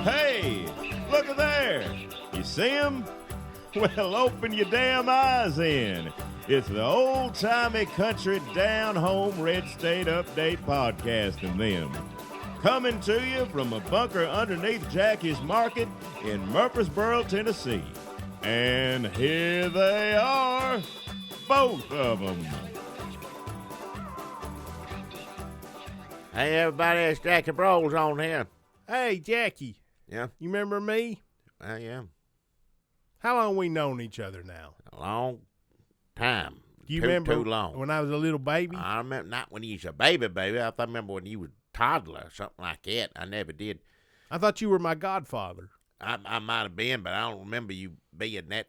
Hey, look at there. You see him? Well, open your damn eyes in. It's the old-timey country down-home red state update podcast and them. Coming to you from a bunker underneath Jackie's Market in Murfreesboro, Tennessee. And here they are, both of them. Hey, everybody, it's Jackie Brawls on here. Hey, Jackie. Yeah? You remember me? I am. How long we known each other now? A long time. Do you remember too long. when I was a little baby? I remember not when you was a baby. I remember when you was a toddler or something like that. I never did. I thought you were my godfather. I might have been, but I don't remember you being that,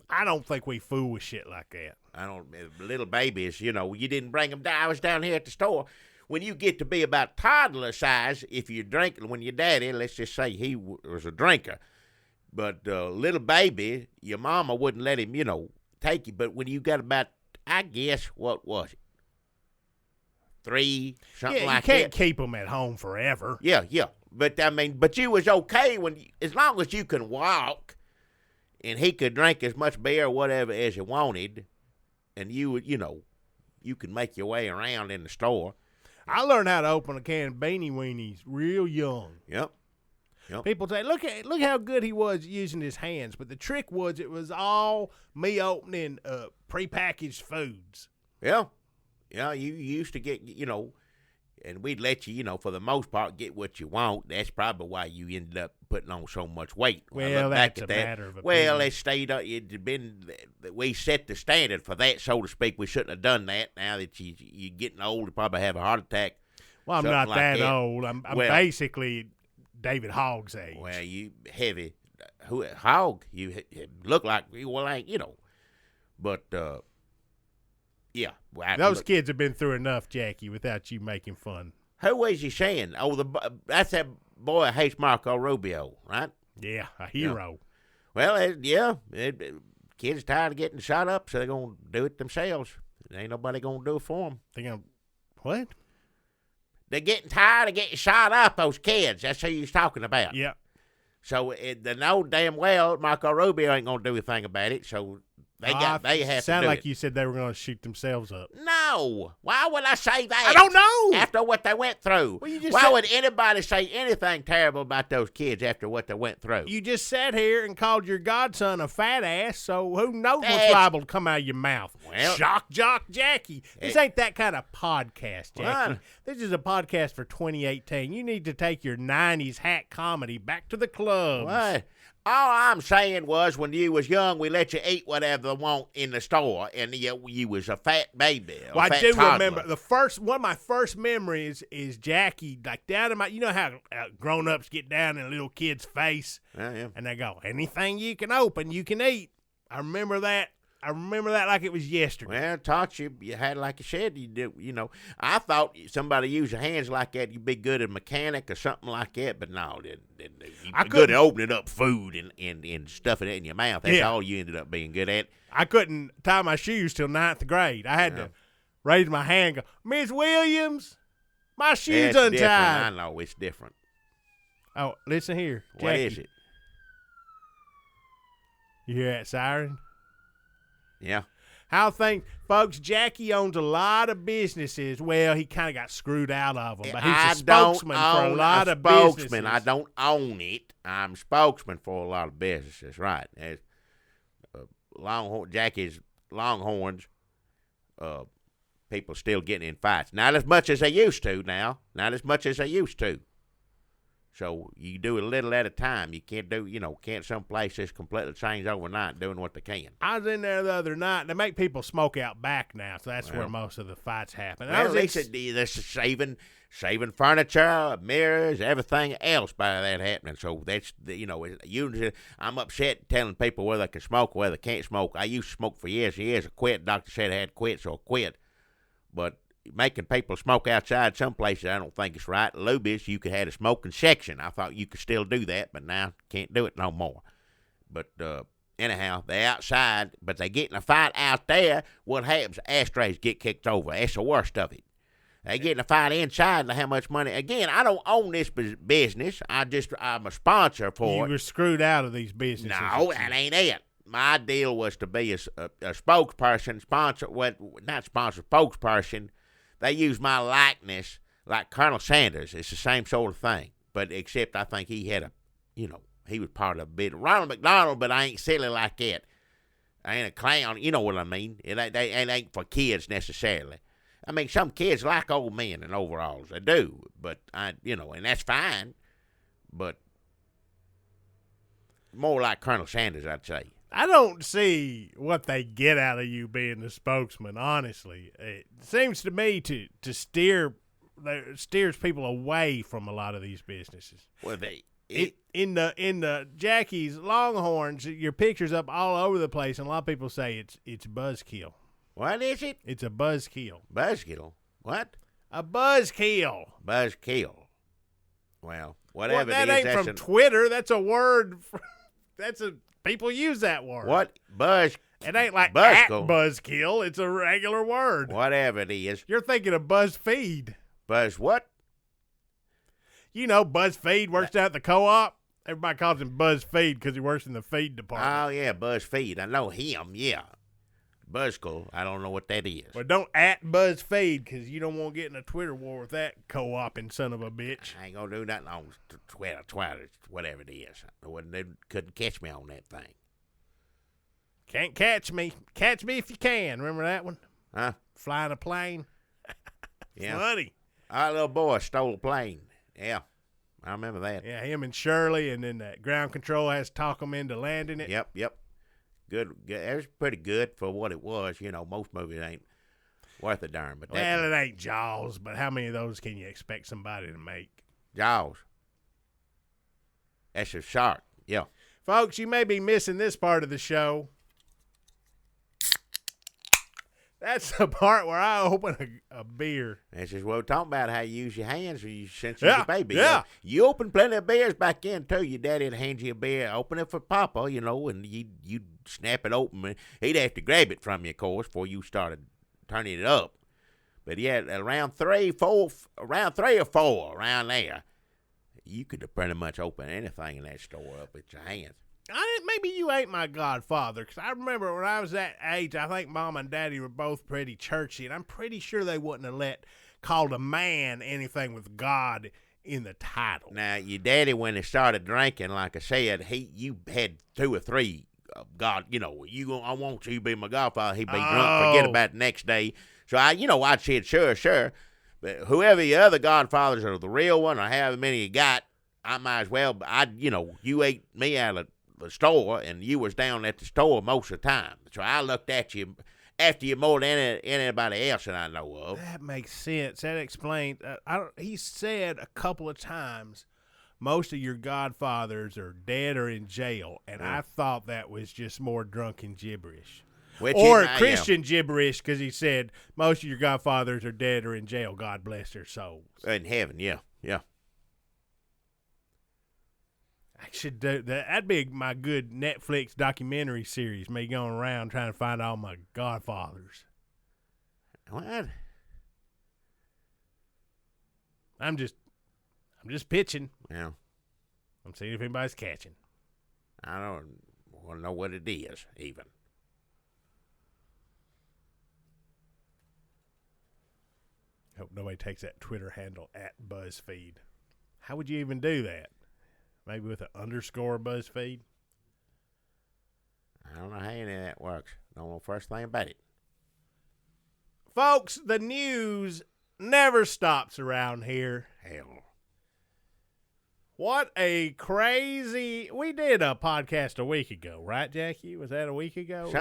I don't think we fool with shit like that. I don't, little babies, you didn't bring them down. I was down here at the store. When you get to be about toddler size, if you're drinking, when your daddy, let's just say he was a drinker, but little baby, your mama wouldn't let him, take you. But when you got about, I guess, what was it? 3, something like that. You can't keep them at home forever. Yeah. But you was okay as long as you can walk, and he could drink as much beer or whatever as you wanted, and you would, you could make your way around in the store. I learned how to open a can of Beanie Weenies real young. Yep. People say, look how good he was using his hands. But the trick was it was all me opening prepackaged foods. Yeah. Yeah, you used to get, and we'd let you, for the most part, get what you want. That's probably why you ended up putting on so much weight. Well, that's a matter of opinion. Well, we set the standard for that, so to speak. We shouldn't have done that. Now that you're getting old, you probably have a heart attack. Well, I'm not like that old. I'm basically David Hogg's age. Well, you heavy. Hogg, you look like, but... yeah. Well, those kids have been through enough, Jackie, without you making fun. Who was you saying? Oh, that's that boy who hates Marco Rubio, right? Yeah, a hero. Yeah. Well, kids tired of getting shot up, so they're going to do it themselves. There ain't nobody going to do it for them. They're going to, what? They're getting tired of getting shot up, those kids. That's who you're talking about. Yeah. So they know damn well Marco Rubio ain't going to do a thing about it, so... They have to do it. Sound like you said they were going to shoot themselves up. No. Why would I say that? I don't know. After what they went through. Well, why would anybody say anything terrible about those kids after what they went through? You just sat here and called your godson a fat ass, so who knows what's liable to come out of your mouth. Well, Shock Jock Jackie. This ain't that kind of podcast, Jackie. What? This is a podcast for 2018. You need to take your 90s hack comedy back to the clubs. What? All I'm saying was when you was young, we let you eat whatever you want in the store, and you was a fat baby. Well, I do toddler. remember one of my first memories is Jackie, like down in my, how grown-ups get down in a little kid's face, yeah. and they go, anything you can open, you can eat. I remember that like it was yesterday. Well, taught you had, like you said, you did. I thought somebody use your hands like that, you'd be good at mechanic or something like that, but no, you're good at opening up food and stuffing it in your mouth. That's all you ended up being good at. I couldn't tie my shoes till 9th grade. I had to raise my hand and go, Miss Williams, my shoes untied. Different. I know, it's different. Oh, listen here, Jackie. What is it? You hear that siren? Yeah. Folks, Jackie owns a lot of businesses. Well, he kind of got screwed out of them, but he's a spokesman for a lot of businesses. I don't own it. I'm spokesman for a lot of businesses, right. As Jackie's Longhorns, people still getting in fights. Not as much as they used to now. Not as much as they used to. So you do it a little at a time. You can't can't some places completely change overnight doing what they can. I was in there the other night. They make people smoke out back now, so that's where most of the fights happen. Well, they're saving furniture, mirrors, everything else by that happening. So that's, usually I'm upset telling people whether they can smoke or whether they can't smoke. I used to smoke for years. I quit. Doctor said I had to quit, so I quit. But making people smoke outside some places, I don't think it's right. Luby's, you could have a smoking section. I thought you could still do that, but now can't do it no more. But anyhow, they're outside, but they get in a fight out there. What happens? Ashtrays get kicked over. That's the worst of it. They getting a fight inside and how much money. Again, I don't own this business. I'm a sponsor for it. You were screwed out of these businesses. No, that ain't it. My deal was to be a spokesperson, spokesperson. They use my likeness like Colonel Sanders. It's the same sort of thing. But except I think he had he was part of a bit. Ronald McDonald, but I ain't silly like that. I ain't a clown. You know what I mean? It ain't for kids necessarily. I mean, some kids like old men in overalls. They do. But, and that's fine. But more like Colonel Sanders, I'd say. I don't see what they get out of you being the spokesman, honestly. It seems to me to steers people away from a lot of these businesses. Well, in the Jackie's Longhorns, your picture's up all over the place, and a lot of people say it's buzzkill. What is it? It's a buzzkill. Buzzkill? What? A buzzkill. Buzzkill. Well, whatever that it is. Ain't from Twitter. That's a word. People use that word. What? Buzz. It ain't like buzzkill. Buzzkill. It's a regular word. Whatever it is. You're thinking of BuzzFeed. Buzz what? BuzzFeed works down at the co-op. Everybody calls him BuzzFeed because he works in the feed department. Oh, yeah, BuzzFeed. I know him, yeah. Buzzkill. I don't know what that is. Well, don't at BuzzFeed because you don't want to get in a Twitter war with that co-oping son of a bitch. I ain't going to do nothing on Twitter, whatever it is. They couldn't catch me on that thing. Can't catch me. Catch me if you can. Remember that one? Huh? Flying a plane. Yeah. Funny. Our little boy stole a plane. Yeah. I remember that. Yeah, him and Shirley, and then that ground control has to talk them into landing it. Yep. Good. It was pretty good for what it was. Most movies ain't worth a darn. But it ain't Jaws, but how many of those can you expect somebody to make? Jaws. That's a shark. Yeah. Folks, you may be missing this part of the show. That's the part where I open a beer. This is what we're talking about, how you use your hands since you're a baby. Yeah. You open plenty of beers back in, too. Your daddy'd hand you a beer. Open it for Papa, and you'd snap it open. He'd have to grab it from you, of course, before you started turning it up. But, yeah, around 3 or 4, around there, you could pretty much open anything in that store up with your hands. Maybe you ain't my godfather, because I remember when I was that age, I think Mom and Daddy were both pretty churchy, and I'm pretty sure they wouldn't have called a man anything with God in the title. Now, your daddy, when he started drinking, like I said, you had 2 or 3 God, I want you to be my godfather. He'd be drunk, forget about it the next day. So I'd said, sure. But whoever your other godfathers are, the real one, or however many you got, I might as well, you ate me out of the store, and you was down at the store most of the time. So I looked at you after you more than anybody else that I know of. That makes sense. That explains. He said a couple of times, most of your godfathers are dead or in jail, and I thought that was just more drunken gibberish. Or Christian gibberish, because he said most of your godfathers are dead or in jail. God bless their souls. In heaven, yeah. I should do that. That'd be my good Netflix documentary series. Me going around trying to find all my godfathers. What? I'm just pitching. Yeah. I'm seeing if anybody's catching. I don't want to know what it is, even. Hope nobody takes that Twitter handle at BuzzFeed. How would you even do that? Maybe with an underscore BuzzFeed? I don't know how any of that works. Don't know the first thing about it. Folks, the news never stops around here. Hell. What a crazy... We did a podcast a week ago, right, Jackie? Was that a week ago?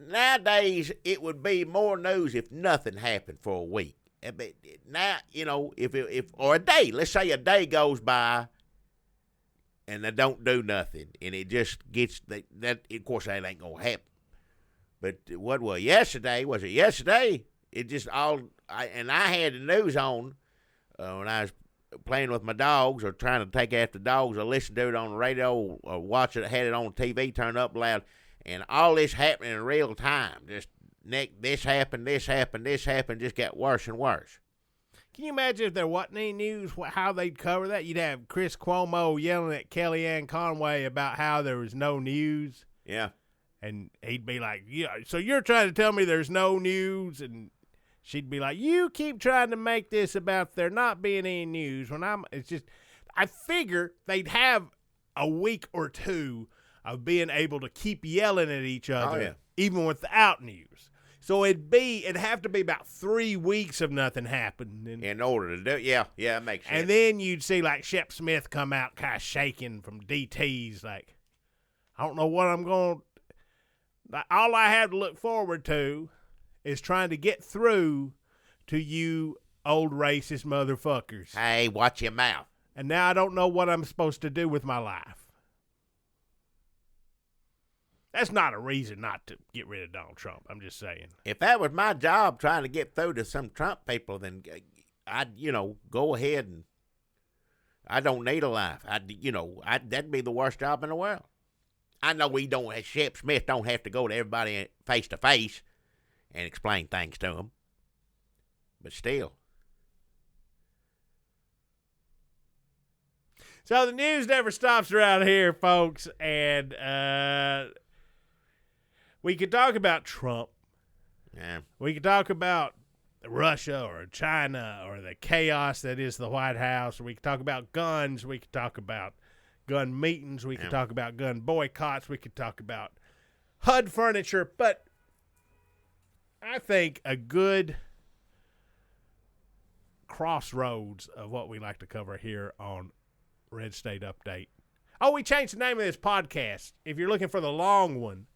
Nowadays, it would be more news if nothing happened for a week. Now, if or a day. Let's say a day goes by and they don't do nothing, and it just gets that. Of course, that ain't gonna happen. But what was yesterday? Was it yesterday? It just all. I had the news on when I was playing with my dogs, or trying to take after dogs, or listen to it on the radio, or watch it. Had it on TV, turned up loud, and all this happening in real time. Just this happened, just got worse and worse. Can you imagine if there wasn't any news, how they'd cover that? You'd have Chris Cuomo yelling at Kellyanne Conway about how there was no news. Yeah. And he'd be like, "Yeah, so you're trying to tell me there's no news?" And she'd be like, "You keep trying to make this about there not being any news." It's just, I figure they'd have a week or two of being able to keep yelling at each other, even without news. So it'd have to be about 3 weeks of nothing happening. In order to do it, yeah, it makes sense. And then you'd see like Shep Smith come out kind of shaking from DTs, like, I don't know what I'm going to, all I have to look forward to is trying to get through to you old racist motherfuckers. Hey, watch your mouth. And now I don't know what I'm supposed to do with my life. That's not a reason not to get rid of Donald Trump. I'm just saying. If that was my job trying to get through to some Trump people, then I'd, go ahead and I don't need a life. That'd be the worst job in the world. I know Shep Smith don't have to go to everybody face to face and explain things to them. But still. So the news never stops around here, folks, and we could talk about Trump. Yeah. We could talk about Russia or China or the chaos that is the White House. We could talk about guns. We could talk about gun meetings. We could talk about gun boycotts. We could talk about HUD furniture. But I think a good crossroads of what we like to cover here on Red State Update. Oh, we changed the name of this podcast. If you're looking for the long one,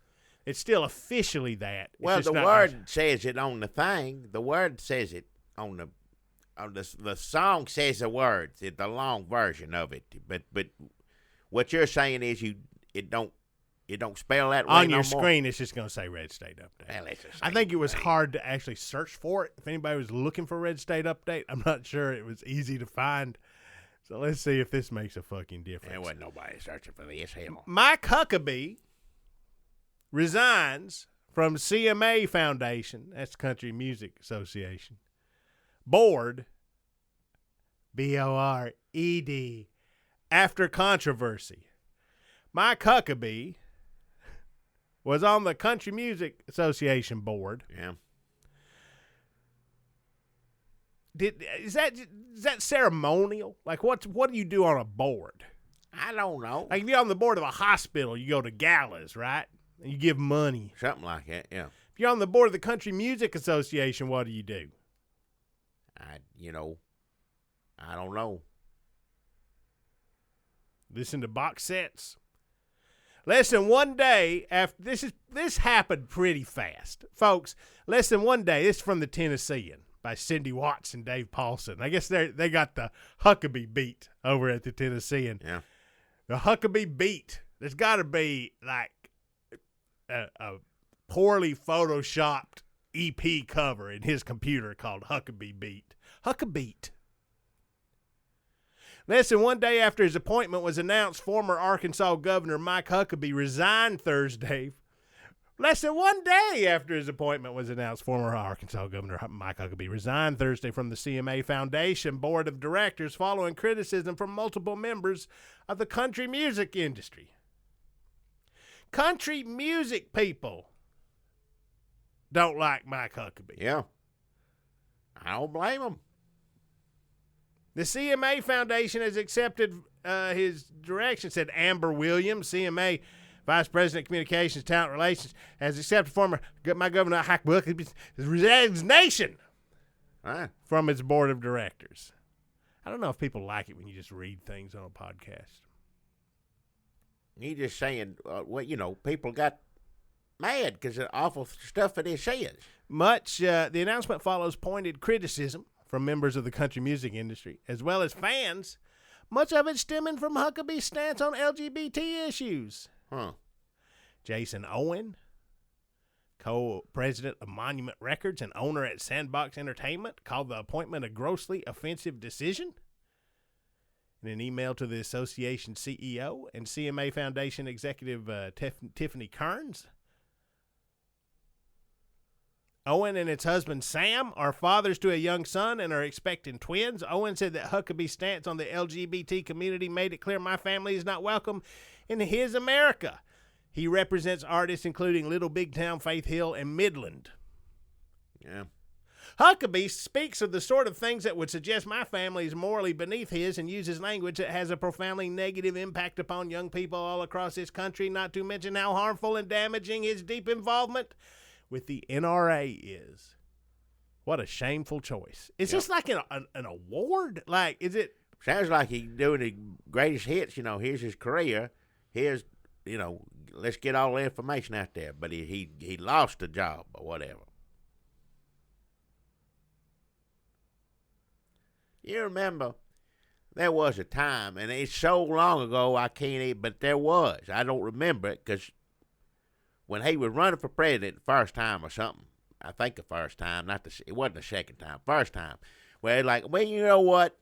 it's still officially that. Well, the word says it on the thing. The word says it on the song says the words. It's the long version of it. But what you're saying is it don't spell that way on your no screen. It's just going to say Red State Update. Well, I think it was hard to actually search for it. If anybody was looking for Red State Update, I'm not sure it was easy to find. So let's see if this makes a fucking difference. There wasn't nobody searching for this. Hell. Mike Huckabee resigns from CMA Foundation, that's Country Music Association, board, BORED, after controversy. Mike Huckabee was on the Country Music Association board. Yeah. Is that ceremonial? Like, what do you do on a board? I don't know. Like, if you're on the board of a hospital, you go to galas, right? And you give money. Something like that, yeah. If you're on the board of the Country Music Association, what do you do? I don't know. Listen to box sets. Less than one day after this happened pretty fast, folks. Less than one day. This is from the Tennessean by Cindy Watts and Dave Paulson. I guess they got the Huckabee beat over at the Tennessean. Yeah. The Huckabee beat. There's got to be like a poorly photoshopped EP cover in his computer called Huckabee Beat. Huckabee. Less than one day after his appointment was announced, former Arkansas Governor Mike Huckabee resigned Thursday. Less than one day after his appointment was announced, former Arkansas Governor Mike Huckabee resigned Thursday from the CMA Foundation Board of Directors following criticism from multiple members of the country music industry. Country music people don't like Mike Huckabee. Yeah. I don't blame them. The CMA Foundation has accepted his direction, said Amber Williams, CMA Vice President of Communications, Talent Relations, has accepted my Governor Huckabee's resignation from its board of directors. I don't know if people like it when you just read things on a podcast. He's just saying, people got mad because of the awful stuff that he says. The announcement follows pointed criticism from members of the country music industry, as well as fans, much of it stemming from Huckabee's stance on LGBT issues. Huh. Jason Owen, co-president of Monument Records and owner at Sandbox Entertainment, called the appointment a grossly offensive decision. In an email to the association CEO and CMA Foundation executive Tiffany Kearns, Owen and its husband Sam are fathers to a young son and are expecting twins. Owen said that Huckabee's stance on the LGBT community made it clear my family is not welcome in his America. He represents artists including Little Big Town, Faith Hill, and Midland. Yeah. Huckabee speaks of the sort of things that would suggest my family is morally beneath his and uses language that has a profoundly negative impact upon young people all across this country, not to mention how harmful and damaging his deep involvement with the NRA is. What a shameful choice. Is this like an award? Like, is it? Sounds like he's doing the greatest hits. You know, here's his career. Here's, you know, let's get all the information out there. But he lost the job or whatever. You remember, there was a time, and it's so long ago I can't even, but there was. I don't remember it because when he was running for president the first time or something, I think the first time, it wasn't the second time, first time, where like, well, you know what,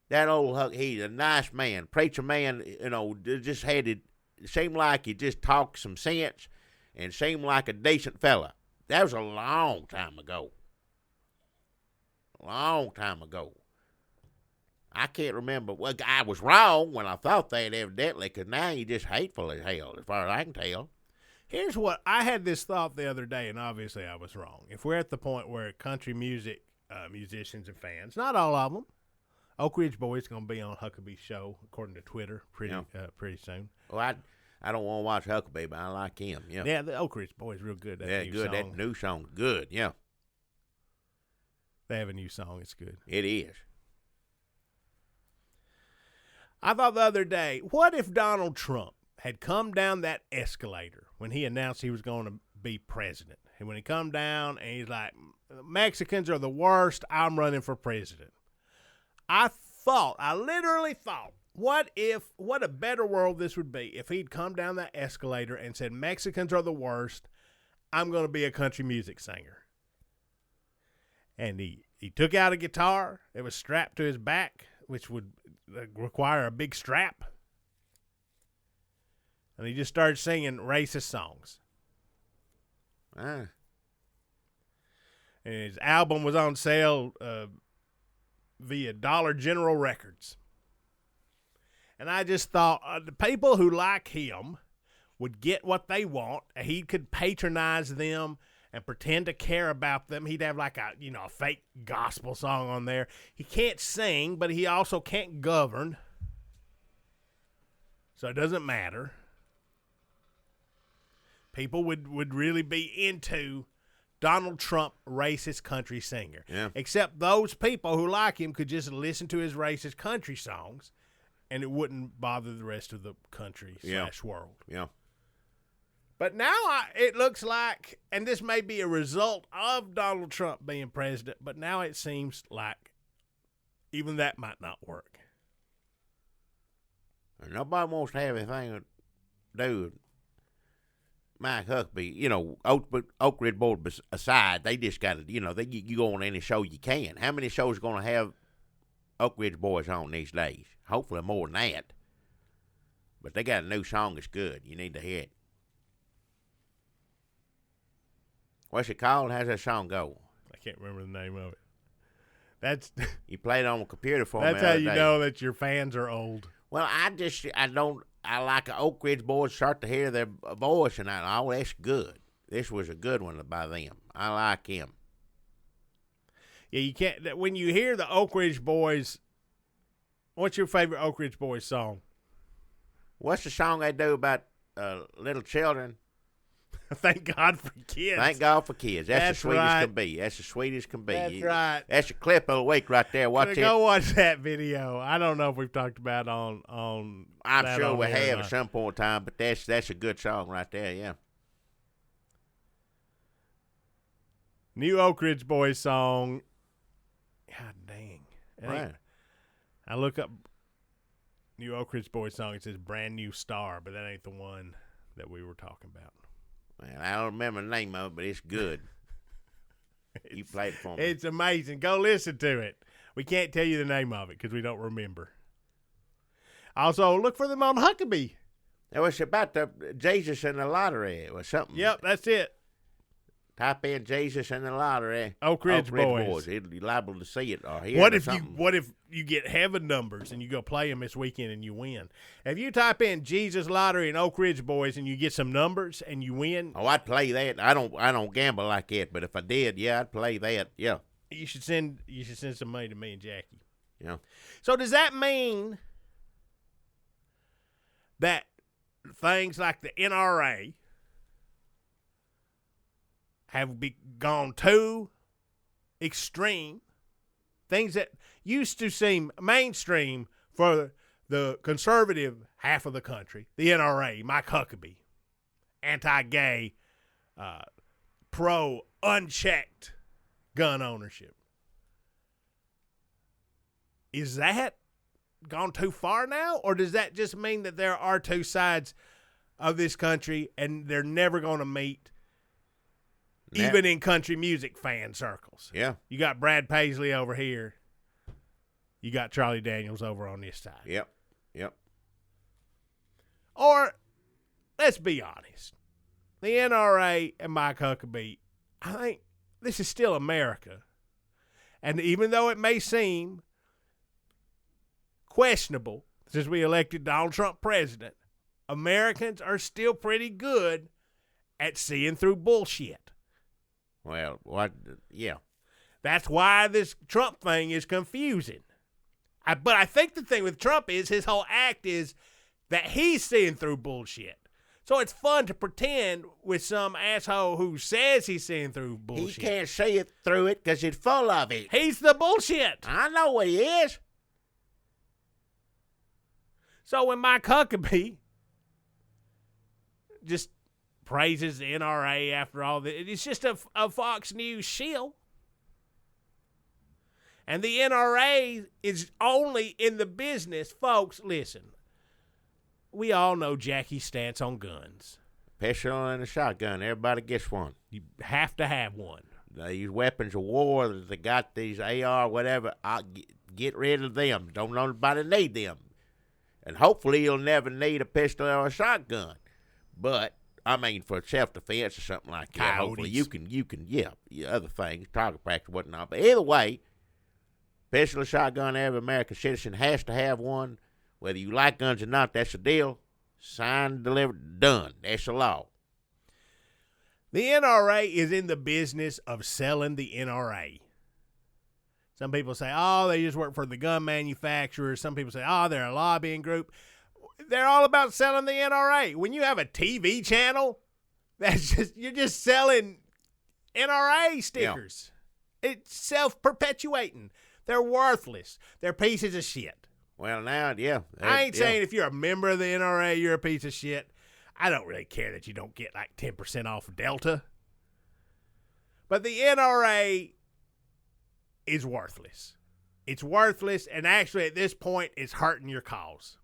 that old Huck, he's a nice man, preacher man, you know, just had it seemed like he just talked some sense and seemed like a decent fella. That was a long time ago. Long time ago. I can't remember. Well, I was wrong when I thought that, evidently, because now you're just hateful as hell, as far as I can tell. Here's what I had this thought the other day, and obviously I was wrong. If we're at the point where country music musicians and fans, not all of them, Oak Ridge Boy's going to be on Huckabee's show, according to Twitter, pretty soon. Well, I don't want to watch Huckabee, but I like him. Yeah, yeah, the Oak Ridge Boy's real good. That new good. Song. That new song's good. Yeah, they have a new song. It's good. It is. I thought the other day, what if Donald Trump had come down that escalator when he announced he was going to be president? And when he come down and he's like, Mexicans are the worst, I'm running for president. I literally thought, what a better world this would be if he'd come down that escalator and said, Mexicans are the worst, I'm going to be a country music singer. And he took out a guitar that was strapped to his back, which would require a big strap. And he just started singing racist songs. And his album was on sale via Dollar General Records. And I just thought the people who like him would get what they want. He could patronize them and pretend to care about them. He'd have like a fake gospel song on there. He can't sing, but he also can't govern. So it doesn't matter. People would really be into Donald Trump, racist country singer. Yeah. Except those people who like him could just listen to his racist country songs, and it wouldn't bother the rest of the country / world. Yeah. But now it looks like, and this may be a result of Donald Trump being president, but now it seems like even that might not work. Nobody wants to have anything to do with Mike Huckabee. Oak Ridge Boy aside, they just got to, you go on any show you can. How many shows are going to have Oak Ridge Boys on these days? Hopefully more than that. But they got a new song that's good. You need to hear it. What's it called? How's that song go? I can't remember the name of it. That's you played it on the computer for me. That's how you know that your fans are old. Well, I like an Oak Ridge Boys start to hear their voice and that's good. This was a good one by them. I like him. Yeah, you can't. When you hear the Oak Ridge Boys, what's your favorite Oak Ridge Boys song? What's the song they do about little children? Thank God for kids. Thank God for kids. That's the sweetest right. can be. That's the sweetest can be. That's right. That's a clip of the week right there. Watch it. Go watch that video. I don't know if we've talked about on. I'm sure we have at some point in time, but that's a good song right there. Yeah. New Oak Ridge Boys song. God dang. Right. I look up New Oak Ridge Boys song. It says Brand New Star, but that ain't the one that we were talking about. Man, I don't remember the name of it, but it's good. You played it for me. It's amazing. Go listen to it. We can't tell you the name of it because we don't remember. Also, look for them on Huckabee. It was about the Jesus in the lottery or something. Yep, that's it. Type in Jesus and the lottery. Oak Ridge Boys. You're liable to see it or hear What it or if something. What if you get heaven numbers and you go play them this weekend and you win? If you type in Jesus Lottery and Oak Ridge Boys and you get some numbers and you win, Oh, I'd play that. I don't gamble like that, but if I did, yeah, I'd play that. Yeah. you should send some money to me and Jackie. Yeah. So does that mean that things like the NRA have gone too extreme? Things that used to seem mainstream for the conservative half of the country, the NRA, Mike Huckabee, anti-gay, pro-unchecked gun ownership. Is that gone too far now, or does that just mean that there are two sides of this country and they're never going to meet, even in country music fan circles? Yeah. You got Brad Paisley over here. You got Charlie Daniels over on this side. Yep. Or, let's be honest, the NRA and Mike Huckabee, I think this is still America. And even though it may seem questionable since we elected Donald Trump president, Americans are still pretty good at seeing through bullshit. Well, what? Yeah. That's why this Trump thing is confusing. But I think the thing with Trump is his whole act is that he's seeing through bullshit. So it's fun to pretend with some asshole who says he's seeing through bullshit. He can't see it through it because he's full of it. He's the bullshit. I know what he is. So when Mike Huckabee just praises the NRA after all this, it's just a Fox News shill. And the NRA is only in the business. Folks, listen. We all know Jackie's stance on guns. Pistol and a shotgun. Everybody gets one. You have to have one. These weapons of war, they got these AR, whatever. Get rid of them. Don't nobody need them. And hopefully you'll never need a pistol or a shotgun. But, I mean, for self-defense or something like that, hopefully you can, other things, target practice, whatnot. But either way, pistol or shotgun, every American citizen has to have one. Whether you like guns or not, that's the deal. Signed, delivered, done. That's the law. The NRA is in the business of selling the NRA. Some people say, oh, they just work for the gun manufacturers. Some people say, oh, they're a lobbying group. They're all about selling the NRA. When you have a TV channel, you're just selling NRA stickers. Yeah. It's self-perpetuating. They're worthless. They're pieces of shit. Well, now, yeah. I ain't saying if you're a member of the NRA, you're a piece of shit. I don't really care that you don't get like 10% off Delta. But the NRA is worthless. It's worthless, and actually at this point, it's hurting your cause.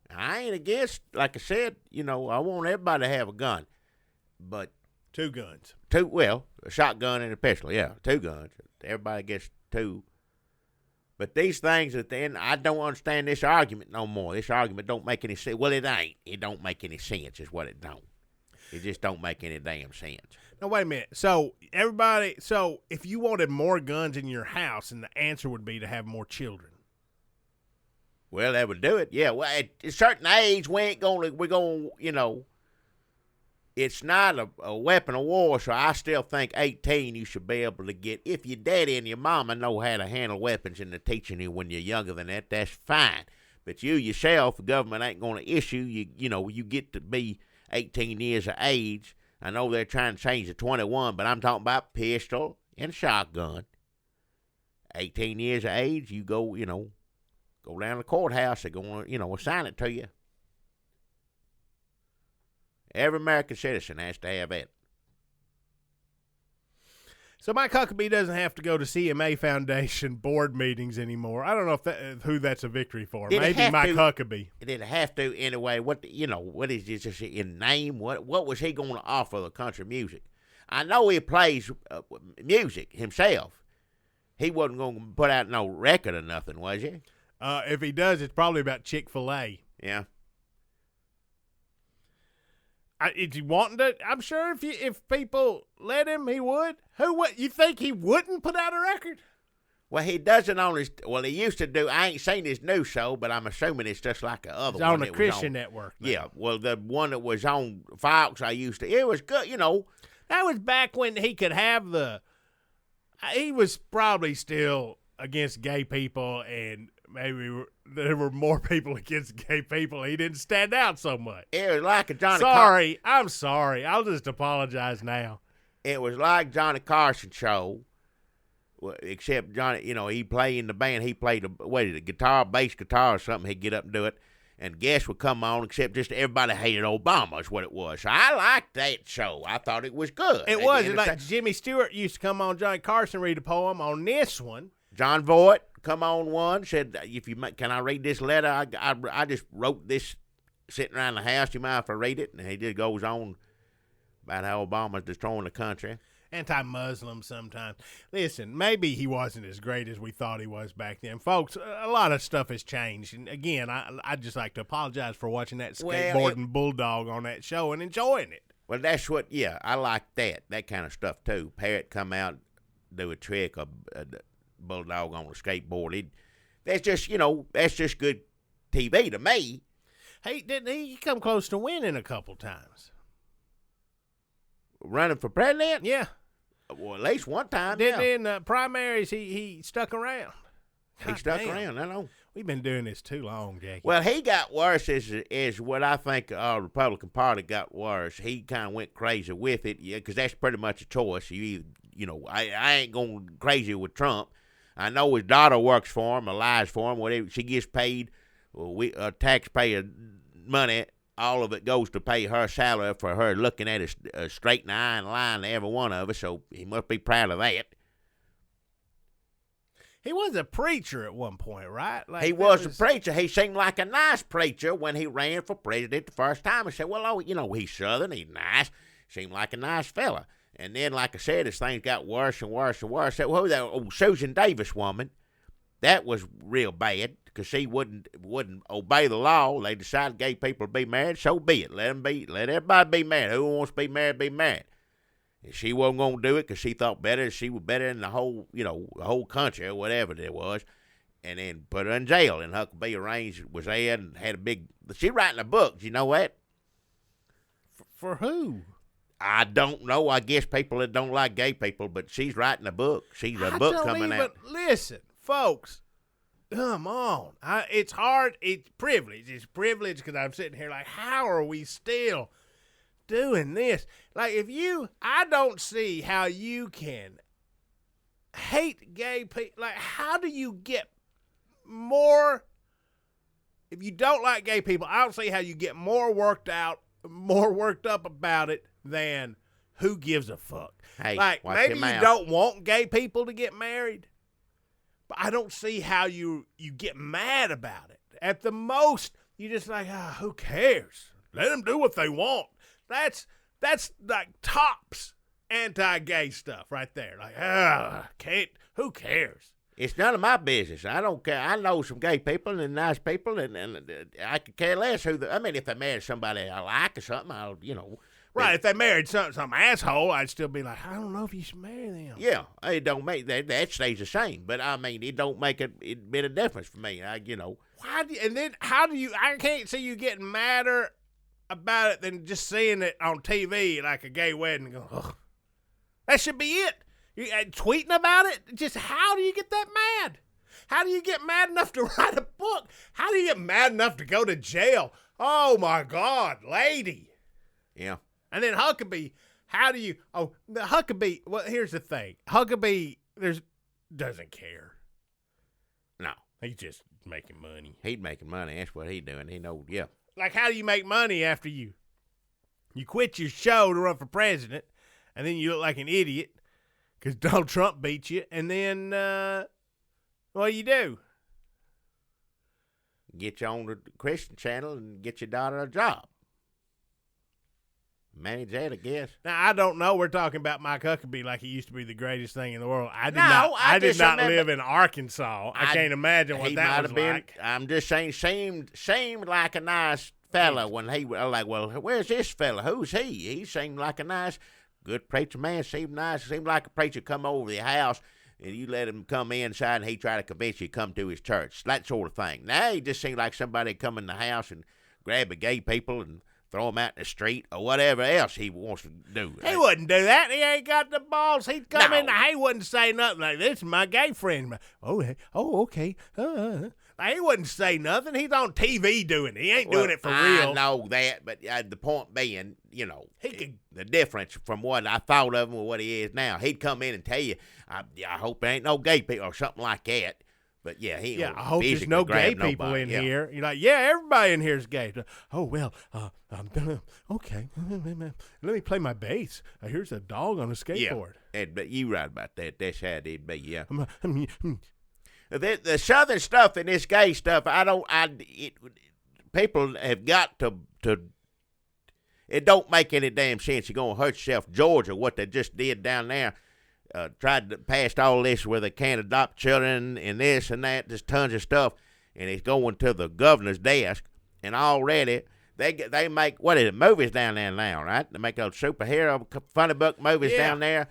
I ain't against, like I said, I want everybody to have a gun. But 2 guns. A shotgun and a pistol, yeah, 2 guns. Everybody gets 2. But these things at the end, I don't understand this argument no more. This argument don't make any sense. Well, it ain't. It don't make any sense is what it don't. It just don't make any damn sense. Now, wait a minute. So, if you wanted more guns in your house, and the answer would be to have more children. Well, that would do it. Yeah, well, at a certain age, we're going to, it's not a weapon of war, so I still think 18 you should be able to get. If your daddy and your mama know how to handle weapons and they're teaching you when you're younger than that, that's fine. But you yourself, the government ain't going to issue. You get to be 18 years of age. I know they're trying to change to 21, but I'm talking about pistol and shotgun. 18 years of age, you go down to the courthouse, they're going to, assign it to you. Every American citizen has to have it. So Mike Huckabee doesn't have to go to CMA Foundation board meetings anymore. I don't know who that's a victory for. Maybe Mike Huckabee. It didn't have to anyway. What is this just in name? What was he going to offer the country music? I know he plays music himself. He wasn't going to put out no record or nothing, was he? If he does, it's probably about Chick-fil-A. Yeah. Is he wanting to? I'm sure if people let him, he would. Who would? You think he wouldn't put out a record? Well, he doesn't on his. Well, he used to do. I ain't seen his new show, but I'm assuming it's just like the other It's one. on the Christian network. Now. Yeah. Well, the one that was on Fox, I used to. It was good, you know. That was back when he could have the. He was probably still against gay people, and maybe there were more people against gay people. He didn't stand out so much. It was like a Johnny. Sorry, I'm sorry. I'll just apologize now. It was like Johnny Carson show, except Johnny. You know, he played in the band. He played the guitar, bass guitar, or something. He'd get up and do it, and guests would come on. Except just everybody hated Obama is what it was. So I liked that show. I thought it was good. It was like Jimmy Stewart used to come on. Johnny Carson read a poem on this one. John Voight come on one, said, can I read this letter? I just wrote this sitting around the house. You mind if I read it? And he just goes on about how Obama's destroying the country. Anti-Muslim sometimes. Listen, maybe he wasn't as great as we thought he was back then. Folks, a lot of stuff has changed. And again, I'd just like to apologize for watching that skateboarding bulldog on that show and enjoying it. Well, that's what, I like that kind of stuff too. Parrot come out, do a trick, a bulldog on a skateboard. That's just good TV to me. Hey, didn't he come close to winning a couple times? Running for president? Yeah. Well, at least one time. Didn't in the primaries he stuck around? He stuck around, I know. We've been doing this too long, Jackie. Well, he got worse is what I think our Republican Party got worse. He kind of went crazy with it, because that's pretty much a choice. I ain't going crazy with Trump. I know his daughter works for him or lies for him. Whatever she gets paid, taxpayer money. All of it goes to pay her salary for her looking at us straight in the eye and lying to every one of us. So he must be proud of that. He was a preacher at one point, right? Like he was a preacher. He seemed like a nice preacher when he ran for president the first time. I said, well, he's Southern, he's nice. Seemed like a nice fella. And then, like I said, as things got worse and worse and worse, what was that old Susan Davis woman? That was real bad because she wouldn't obey the law. They decided gay people to be married, so be it. Let everybody be married. Who wants to be married, be married. And she wasn't going to do it because she thought she was better than the whole country or whatever it was. And then put her in jail. And Huckabee was there and had a big. She writing a book. You know what? For who? I don't know. I guess people that don't like gay people, but she's writing a book. She's a book coming out. Listen, folks, come on. It's hard. It's privilege. It's privilege because I'm sitting here like, how are we still doing this? Like, I don't see how you can hate gay people. Like, how do you get more? If you don't like gay people, I don't see how you get more worked up about it than who gives a fuck. Hey, like, maybe you don't want gay people to get married, but I don't see how you get mad about it. At the most, you just like, who cares? Let them do what they want. That's like tops anti-gay stuff right there. Like, who cares? It's none of my business. I don't care. I know some gay people and nice people, and I could care less who. If they married somebody I like or something, Right, if they married some asshole, I'd still be like, I don't know if you should marry them. Yeah, it don't make that stays the same. But it don't make a bit of difference for me. How do you? I can't see you getting madder about it than just seeing it on TV like a gay wedding. And go, ugh. That should be it. You tweeting about it? Just how do you get that mad? How do you get mad enough to write a book? How do you get mad enough to go to jail? Oh my God, lady. Yeah. And then Huckabee, how do you? Oh, the Huckabee. Well, here's the thing. Huckabee, doesn't care. No, he's just making money. He's making money. That's what he's doing. He knows. Yeah. Like, how do you make money after you quit your show to run for president, and then you look like an idiot because Donald Trump beat you, and then what do you do? Get you on the Christian channel and get your daughter a job. Manage that, I guess. Now, I don't know. We're talking about Mike Huckabee like he used to be the greatest thing in the world. I did not live in Arkansas. I can't imagine what that was like. I'm just saying, seemed like a nice fella when he was like, well, where's this fella? Who's he? He seemed like a nice, good preacher man. Seemed nice. Seemed like a preacher come over to your house and you let him come inside and he try to convince you to come to his church. That sort of thing. Now he just seemed like somebody come in the house and grab the gay people and throw them out in the street or whatever else he wants to do. He wouldn't do that. He ain't got the balls. He'd come No. in. He wouldn't say nothing like, this is my gay friend. Oh, okay. He wouldn't say nothing. He's on TV doing it. He ain't doing it for real. I know that, but the point being, He could- the difference from what I thought of him with what he is now. He'd come in and tell you, I hope there ain't no gay people or something like that. But yeah, he Yeah, I hope there's no gay people in here. You're like, yeah, everybody in here is gay. Oh, well, okay. Let me play my bass. Here's a dog on a skateboard. Yeah, but you right about that. That's how it'd be, yeah. Hmm. The southern stuff and this gay stuff, people have got to, it don't make any damn sense. You're going to hurt yourself. Georgia, what they just did down there, tried to pass all this where they can't adopt children and this and that, just tons of stuff, and it's going to the governor's desk, and already they make, what is it, movies down there now, right? They make those superhero funny book movies down there.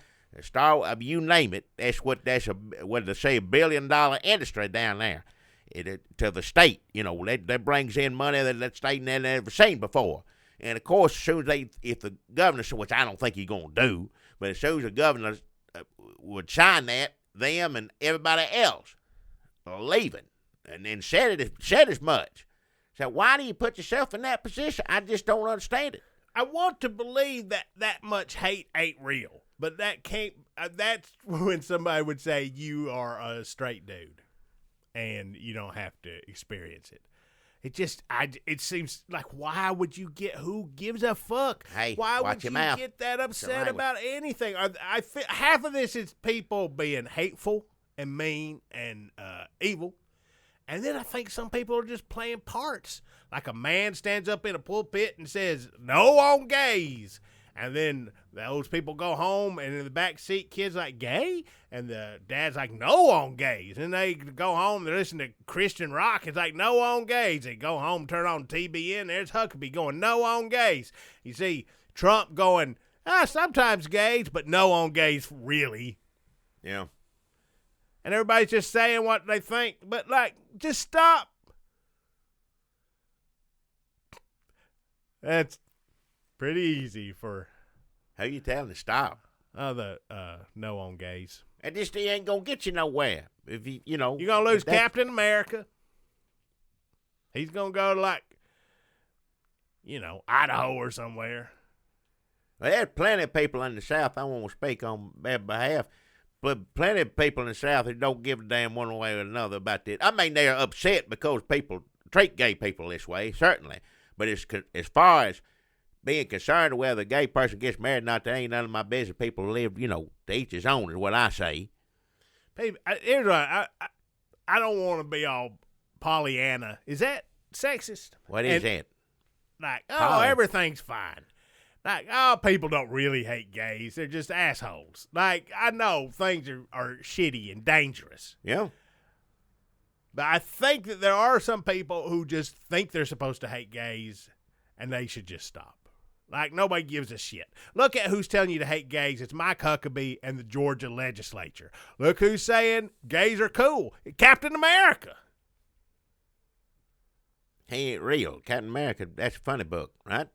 You name it. That's what they say, $1 billion industry down there. To the state, that brings in money that state never seen before. And of course, as soon as if the governor, which I don't think he's gonna do, but as soon as the governor would sign that, them and everybody else are leaving, and then said as much. So why do you put yourself in that position? I just don't understand it. I want to believe that much hate ain't real, but that can't. That's when somebody would say you are a straight dude, and you don't have to experience it. It seems like, why would you who gives a fuck? Hey, why watch would your you mouth. get that upset about anything? Half of this is people being hateful and mean and evil. And then I think some people are just playing parts. Like a man stands up in a pulpit and says, no on gays. And then those people go home, and in the back seat, kids like, gay? And the dad's like, no on gays. And they go home, they listen to Christian rock. It's like, no on gays. They go home, turn on TBN. There's Huckabee going, no on gays. You see Trump going, sometimes gays, but no on gays, really. Yeah. And everybody's just saying what they think. But, just stop. That's pretty easy for... Who you telling to stop? No on gays. And this thing ain't gonna get you nowhere. If you're gonna lose Captain America. He's gonna go to Idaho or somewhere. Well, there's plenty of people in the South. I won't speak on their behalf, but plenty of people in the South who don't give a damn one way or another about this. I mean, they're upset because people treat gay people this way, certainly. But as far as being concerned whether a gay person gets married or not, that ain't none of my business. People live, to each his own is what I say. Here's what I don't want to be all Pollyanna. Is that sexist? What is that? Everything's fine. People don't really hate gays. They're just assholes. I know things are shitty and dangerous. Yeah. But I think that there are some people who just think they're supposed to hate gays, and they should just stop. Nobody gives a shit. Look at who's telling you to hate gays. It's Mike Huckabee and the Georgia legislature. Look who's saying gays are cool. Captain America. He ain't real. Captain America, that's a funny book, right?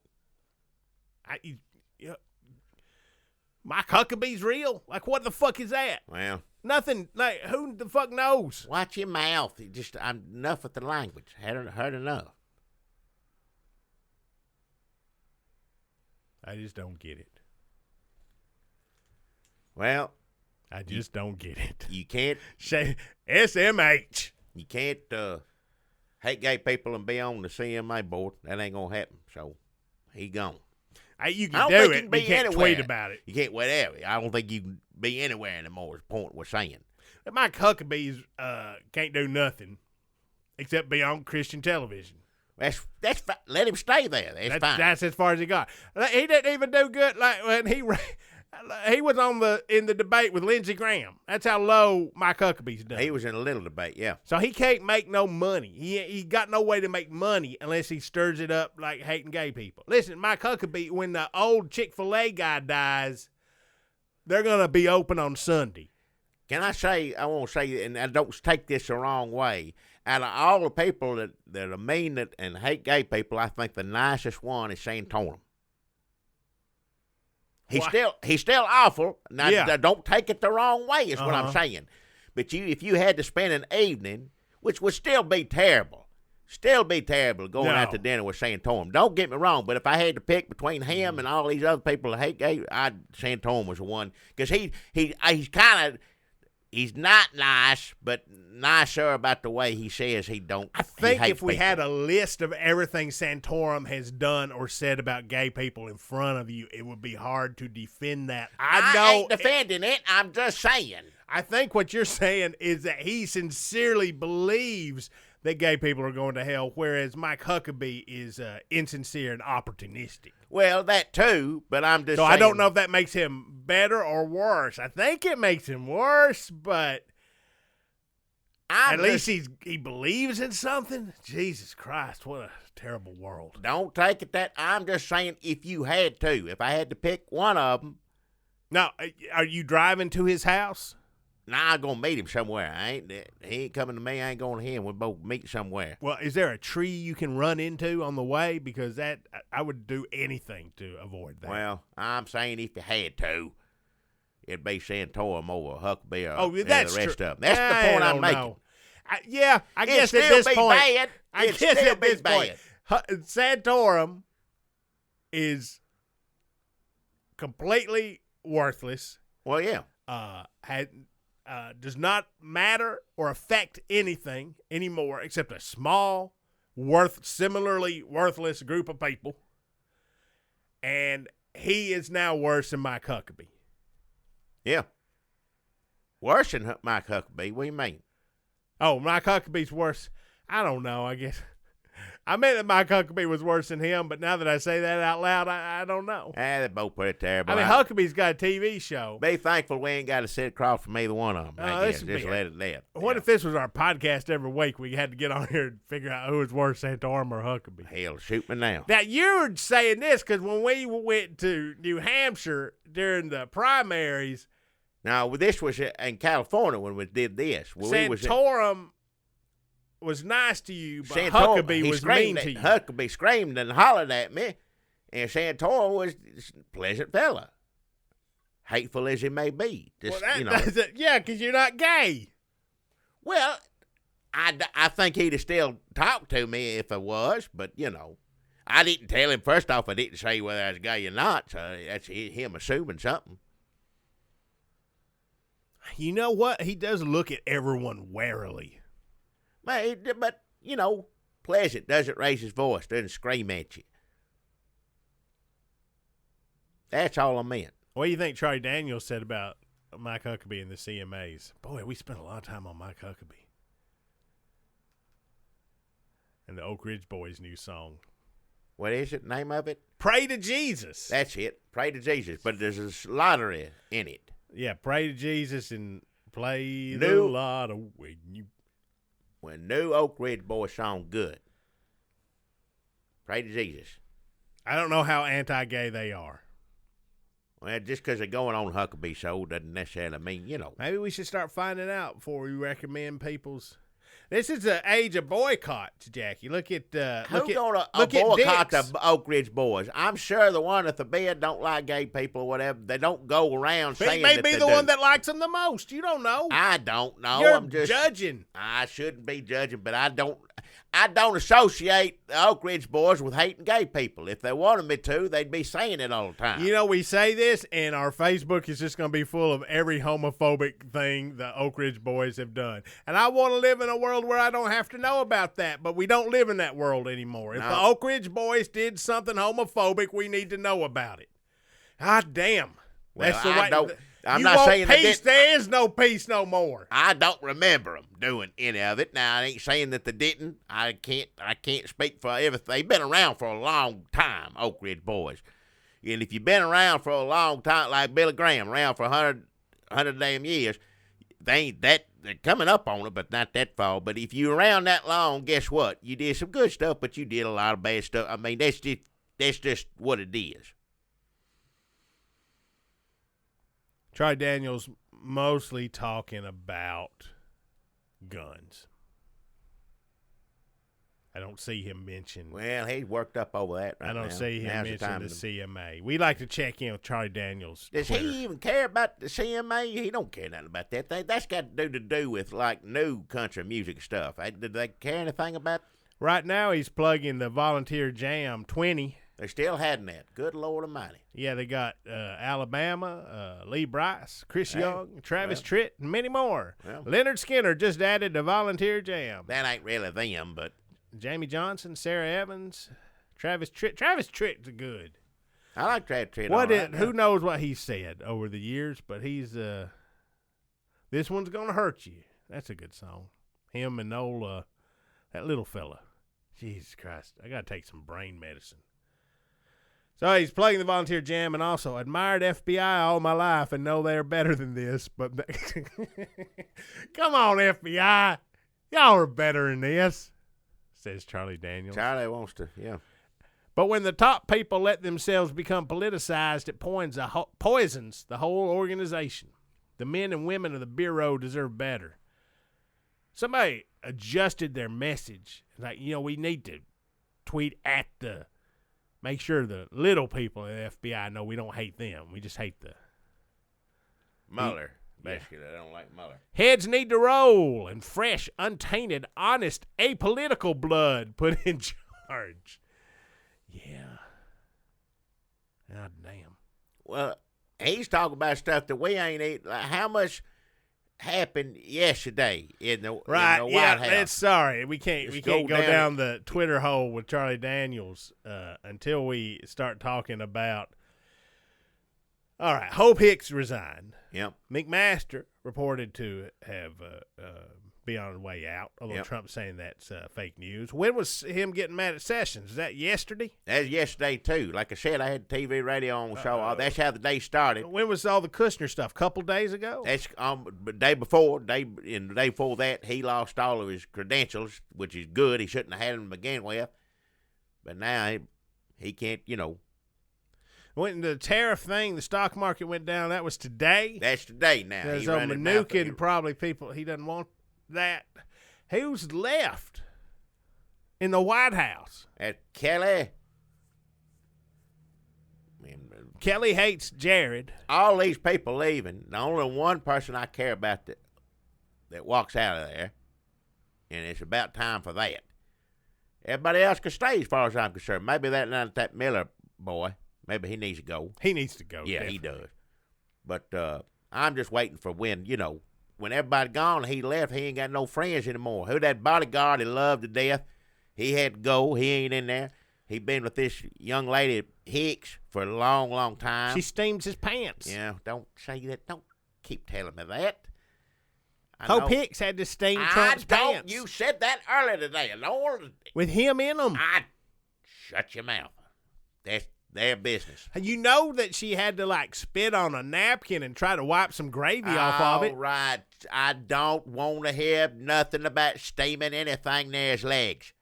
Mike Huckabee's real? What the fuck is that? Well, nothing. Who the fuck knows? Watch your mouth. I'm enough with the language. Heard enough. I just don't get it. Well, I just don't get it. You can't say SMH. You can't hate gay people and be on the CMA board. That ain't gonna happen. So he gone. You can do it, but you can't tweet about it. You can't, whatever. I don't think you can be anywhere anymore, is the point we're saying. Mike Huckabee can't do nothing except be on Christian television. That's let him stay there. That's fine. That's as far as he got. He didn't even do good. When he He was in the debate with Lindsey Graham. That's how low Mike Huckabee's done. He was in a little debate, yeah. So he can't make no money. He got no way to make money unless he stirs it up like hating gay people. Listen, Mike Huckabee, when the old Chick-fil-A guy dies, they're going to be open on Sunday. Can I say, I want to say, and I don't take this the wrong way, out of all the people that are mean and hate gay people, I think the nicest one is Santorum. He's still awful. Now, don't take it the wrong way is what I'm saying. But if you had to spend an evening, which would still be terrible going out to dinner with Santorum. Don't get me wrong, but if I had to pick between him and all these other people that hate gay, Santorum was the one. Because he's not nice, but nicer about the way he says he don't. I think if we people. had a list of everything Santorum has done or said about gay people in front of you, it would be hard to defend that. I ain't defending it. I'm just saying. I think what you're saying is that he sincerely believes that gay people are going to hell, whereas Mike Huckabee is insincere and opportunistic. Well, that too, but I'm just saying. I don't know if that makes him better or worse. I think it makes him worse, but at least he believes in something. Jesus Christ, what a terrible world. Don't take it that. I'm just saying if you had to, if I had to pick one of them. Now, are you driving to his house? Nah, I'm going to meet him somewhere. He ain't coming to me. I ain't going to him. We'll both meet somewhere. Well, is there a tree you can run into on the way? Because I would do anything to avoid that. Well, I'm saying if you had to, it'd be Santorum over Huckabee or that's the rest true. of them. That's the point I'm making. I guess at this point. Bad. I guess at this point, Santorum is completely worthless. Well, yeah. Does not matter or affect anything anymore except a small, similarly worthless group of people. And he is now worse than Mike Huckabee. Yeah. Worse than Mike Huckabee? What do you mean? Oh, Mike Huckabee's worse. I don't know, I guess. I meant that Mike Huckabee was worse than him, but now that I say that out loud, I don't know. They're both pretty terrible. I mean, Huckabee's got a TV show. Be thankful we ain't got to sit across from either one of them. I guess. Just let it live. What if this was our podcast every week? We had to get on here and figure out who was worse, Santorum or Huckabee. Hell, shoot me now. Now, you're saying this because when we went to New Hampshire during the primaries. Now, this was in California when we did this. Santorum was nice to you, but Huckabee was mean to you. Huckabee screamed and hollered at me, and Santorum was a pleasant fella, hateful as he may be. Just, yeah, because you're not gay. Well, I think he'd have still talked to me if I was, but, I didn't tell him. First off, I didn't say whether I was gay or not, so that's him assuming something. You know what? He does look at everyone warily. But, pleasant, doesn't raise his voice, doesn't scream at you. That's all I meant. What do you think Charlie Daniels said about Mike Huckabee and the CMAs? Boy, we spent a lot of time on Mike Huckabee. And the Oak Ridge Boys' new song. What is it, name of it? Pray to Jesus. That's it, Pray to Jesus, but there's a lottery in it. Yeah, pray to Jesus and play the lottery. When new Oak Ridge Boys song good. Pray to Jesus. I don't know how anti-gay they are. Well, just because they're going on Huckabee show doesn't necessarily mean, Maybe we should start finding out before we recommend people's. This is the age of boycotts, Jackie. Look at who's gonna boycott the Oak Ridge Boys? I'm sure the one at the bed don't like gay people or whatever. They don't go around saying that they do. He may be the one that likes them the most. You don't know. I don't know. I'm just judging. I shouldn't be judging, but I don't associate the Oak Ridge Boys with hating gay people. If they wanted me to, they'd be saying it all the time. We say this, and our Facebook is just going to be full of every homophobic thing the Oak Ridge Boys have done. And I want to live in a world where I don't have to know about that, but we don't live in that world anymore. If the Oak Ridge Boys did something homophobic, we need to know about it. God damn. That's the way. I'm not saying peace. There is no peace no more. I don't remember them doing any of it. Now I ain't saying that they didn't. I can't speak for everything. They've been around for a long time, Oak Ridge Boys. And if you've been around for a long time, like Billy Graham, around for 100 damn years, they ain't that, they're coming up on it, but not that far. But if you're around that long, guess what? You did some good stuff, but you did a lot of bad stuff. I mean, that's just what it is. Charlie Daniels mostly talking about guns. I don't see him mention. Well, he's worked up over that right I don't now. see him Now's mention the to- CMA. We like to check in with Charlie Daniels. Does Twitter. he even care about the CMA? He don't care nothing about that thing. That's got to do with, like, new country music stuff. Did they care anything about? Right now, he's plugging the Volunteer Jam 20. They're still having that. Good Lord Almighty. Yeah, they got Alabama, Lee Brice, Chris Hey, Young, Travis well. Tritt, and many more. Well. Leonard Skinner just added the Volunteer Jam. That ain't really them, but Jamie Johnson, Sarah Evans, Travis Tritt. Travis Tritt's good. I like Travis Tritt. What all it? right now. Who knows what he said over the years? But he's this one's gonna hurt you. That's a good song. Him and old that little fella. Jesus Christ, I gotta take some brain medicine. So he's playing the Volunteer Jam, and also admired FBI all my life and know they're better than this. But come on, FBI, y'all are better than this, says Charlie Daniels. Charlie wants to, yeah. But when the top people let themselves become politicized, it poisons the whole organization. The men and women of the Bureau deserve better. Somebody adjusted their message. Like, we need to tweet at make sure the little people at the FBI know we don't hate them. We just hate the Mueller. Basically, I don't like Mueller. heads need to roll and fresh, untainted, honest, apolitical blood put in charge. Yeah. God damn. Well, he's talking about stuff that we ain't eat. Like how much happened yesterday in the White House? It's sorry. We can't Just go go down the Twitter hole with Charlie Daniels until we start talking about. All right, Hope Hicks resigned. Yep. McMaster reported to have be on the way out, although Yep. Trump's saying that's fake news. When was him getting mad at Sessions? Is that yesterday? That's yesterday, too. Like I said, I had TV, radio on the show. That's how the day started. When was all the Kushner stuff? A couple days ago? That's the day before. The day before that, he lost all of his credentials, which is good. He shouldn't have had them to begin with. But now he can't, When the tariff thing, the stock market went down, that was today? That's today now. There's He a run his mouth. Mnuchin, probably people, he doesn't want that. Who's left in the White House? At Kelly. Kelly hates Jared. All these people leaving. The only one person I care about that walks out of there, and it's about time for that. Everybody else can stay as far as I'm concerned. Maybe that Miller boy, maybe he needs to go. He needs to go. Yeah, definitely. he does. But I'm just waiting for when everybody gone, he left, he ain't got no friends anymore. Who that bodyguard he loved to death, he had to go. He ain't in there. He been with this young lady, Hicks, for a long, long time. She steams his pants. Yeah, don't say that. Don't keep telling me that. I Hope know- Hicks had to steam Trump's I don't. pants. You said that earlier today. Lord, with him in them. shut your mouth. That's their business. You know that she had to, spit on a napkin and try to wipe some gravy off of it. All right. I don't want to hear nothing about steaming anything near his legs.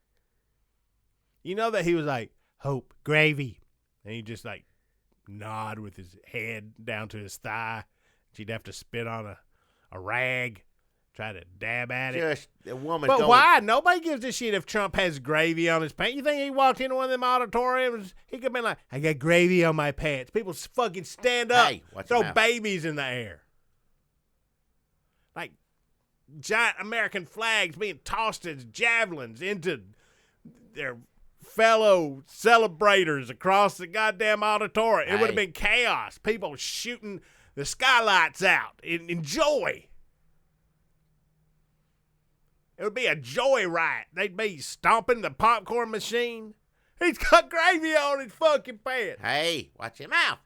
You know that he was like, Hope, gravy. And he just, nod with his head down to his thigh. She'd have to spit on a rag, try to dab at it. Just the woman. But going, why? Nobody gives a shit if Trump has gravy on his pants. You think he walked into one of them auditoriums, he could have been like, I got gravy on my pants. People fucking stand up, Hey, watch your throw mouth. babies in the air. Like giant American flags being tossed as javelins into their fellow celebrators across the goddamn auditorium. It would have Hey. been chaos. People shooting the skylights out in joy. It would be a joy riot. They'd be stomping the popcorn machine. He's got gravy on his fucking pants. Hey, watch your mouth.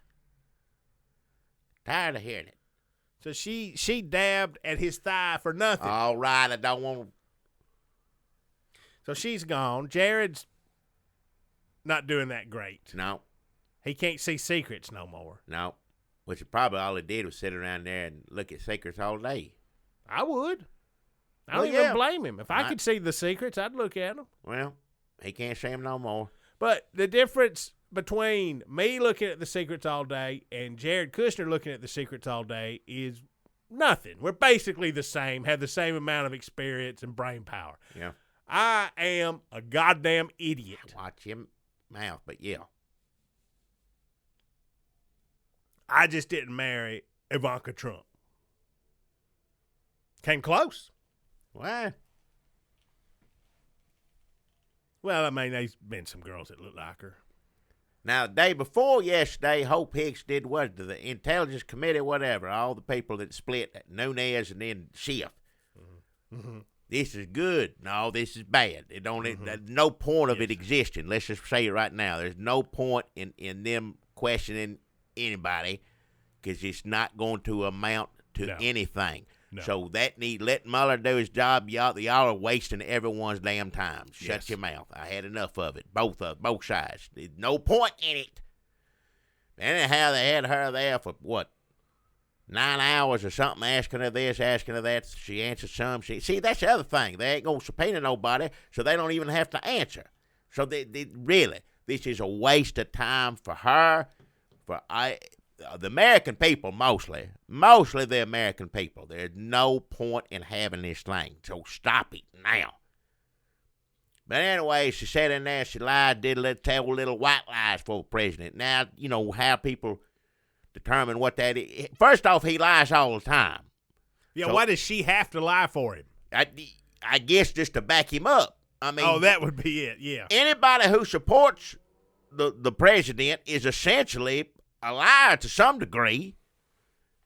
Tired of hearing it. So she dabbed at his thigh for nothing. All right, I don't want. So she's gone. Jared's not doing that great. No. He can't see secrets no more. No. Which probably all he did was sit around there and look at secrets all day. I would. I Well, don't even yeah. blame him. If I could see the secrets, I'd look at them. Well, he can't see them no more. But the difference between me looking at the secrets all day and Jared Kushner looking at the secrets all day is nothing. We're basically the same, have the same amount of experience and brain power. Yeah. I am a goddamn idiot. Watch your mouth, but yeah. I just didn't marry Ivanka Trump. Came close. What? Well, I mean, there's been some girls that look like her. Now, the day before yesterday, Hope Hicks did what? The Intelligence Committee, whatever, all the people that split, Nunez and then Schiff. Mm-hmm. This is good. No, this is bad. It don't. There's no point of it existing. Let's just say it right now. There's no point in them questioning anybody because it's not going to amount to anything. No. So let Mueller do his job. Y'all are wasting everyone's damn time. Shut your mouth. I had enough of it. Both sides. There's no point in it. Anyhow, they had her there for what? 9 hours or something, asking her this, asking her that. She answered some. See, that's the other thing. They ain't going to subpoena nobody, so they don't even have to answer. So they really, this is a waste of time for her, the American people mostly the American people. There's no point in having this thing, so stop it now. But anyway, she sat in there, she lied, tell little white lies for the president. Now, you know how people determine what that is. First off, he lies all the time. Yeah, so, why does she have to lie for him? I guess just to back him up. I mean, that would be it, yeah. Anybody who supports the president is essentially a liar to some degree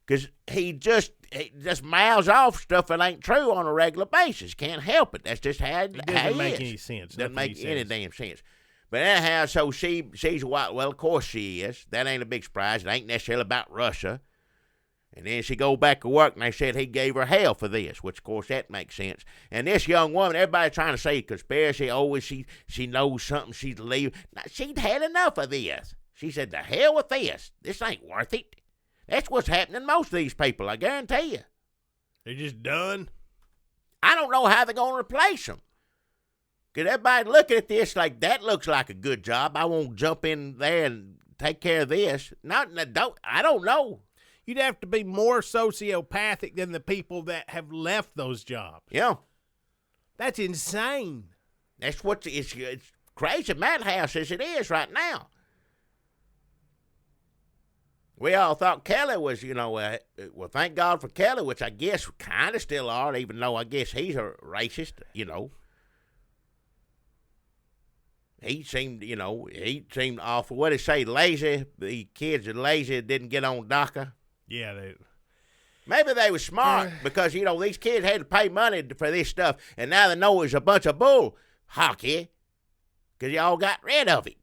because he just mouths off stuff that ain't true on a regular basis. Can't help it. That's just how it doesn't make any sense. Doesn't make any damn sense. But anyhow, so she's a white. Well, of course she is. That ain't a big surprise. It ain't necessarily about Russia. And then she go back to work, and they said he gave her hell for this, which, of course, that makes sense. And this young woman, everybody trying to say conspiracy, she knows something, she's leaving. Now, she'd had enough of this. She said, the hell with this. This ain't worth it. That's what's happening to most of these people, I guarantee you. They're just done? I don't know how they're going to replace them. Because everybody looking at this like, that looks like a good job. I won't jump in there and take care of this. I don't know. You'd have to be more sociopathic than the people that have left those jobs. Yeah. That's insane. That's what it's crazy madhouse as it is right now. We all thought Kelly was, well, thank God for Kelly, which I guess kind of still are, even though I guess he's a racist, He seemed awful. What did he say, lazy? The kids are lazy, didn't get on DACA. Yeah, maybe they were smart because, these kids had to pay money for this stuff, and now they know it's a bunch of bull hockey because y'all got rid of it.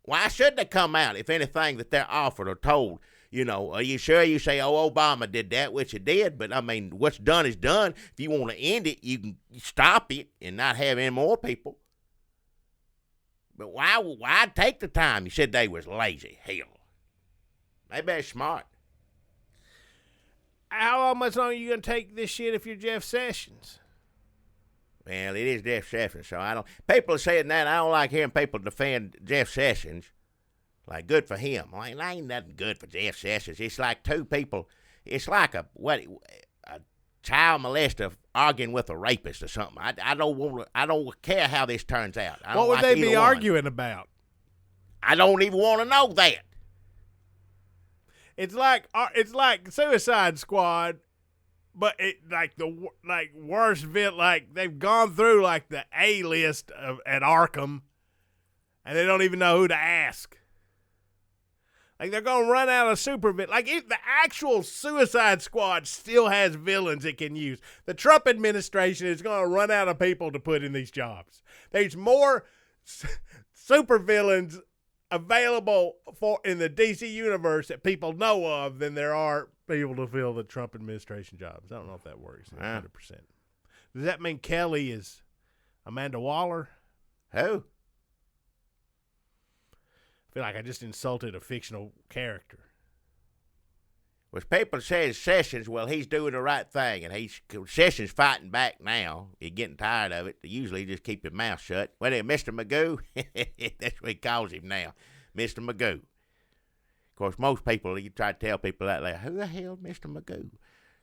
Why should they come out, if anything, that they're offered or told? Are you sure? You say, Obama did that, which he did, but, I mean, what's done is done. If you want to end it, you can stop it and not have any more people. But why take the time? You said they was lazy. Hell. Maybe they're smart. How much longer are you going to take this shit if you're Jeff Sessions? Well, it is Jeff Sessions, so I don't. People are saying that. I don't like hearing people defend Jeff Sessions. Like, good for him. Well, it ain't nothing good for Jeff Sessions. It's like two people. It's like a child molester arguing with a rapist or something. I don't care how this turns out. What would they be arguing about? I don't even want to know that. It's like Suicide Squad, but worse villain. Like they've gone through like the A list at Arkham, and they don't even know who to ask. Like they're gonna run out of super villains. Like if the actual Suicide Squad still has villains it can use, the Trump administration is gonna run out of people to put in these jobs. There's more super villains available in the DC universe that people know of than there are people to fill the Trump administration jobs. I don't know if that works 100%. Does that mean Kelly is Amanda Waller? Who? feel like I just insulted a fictional character. Was people says Sessions, well, he's doing the right thing, and Sessions fighting back now. He's getting tired of it. Usually he just keep his mouth shut. Well, Mr. Magoo, that's what he calls him now, Mr. Magoo. Of course, most people, you try to tell people that, like, who the hell is Mr. Magoo?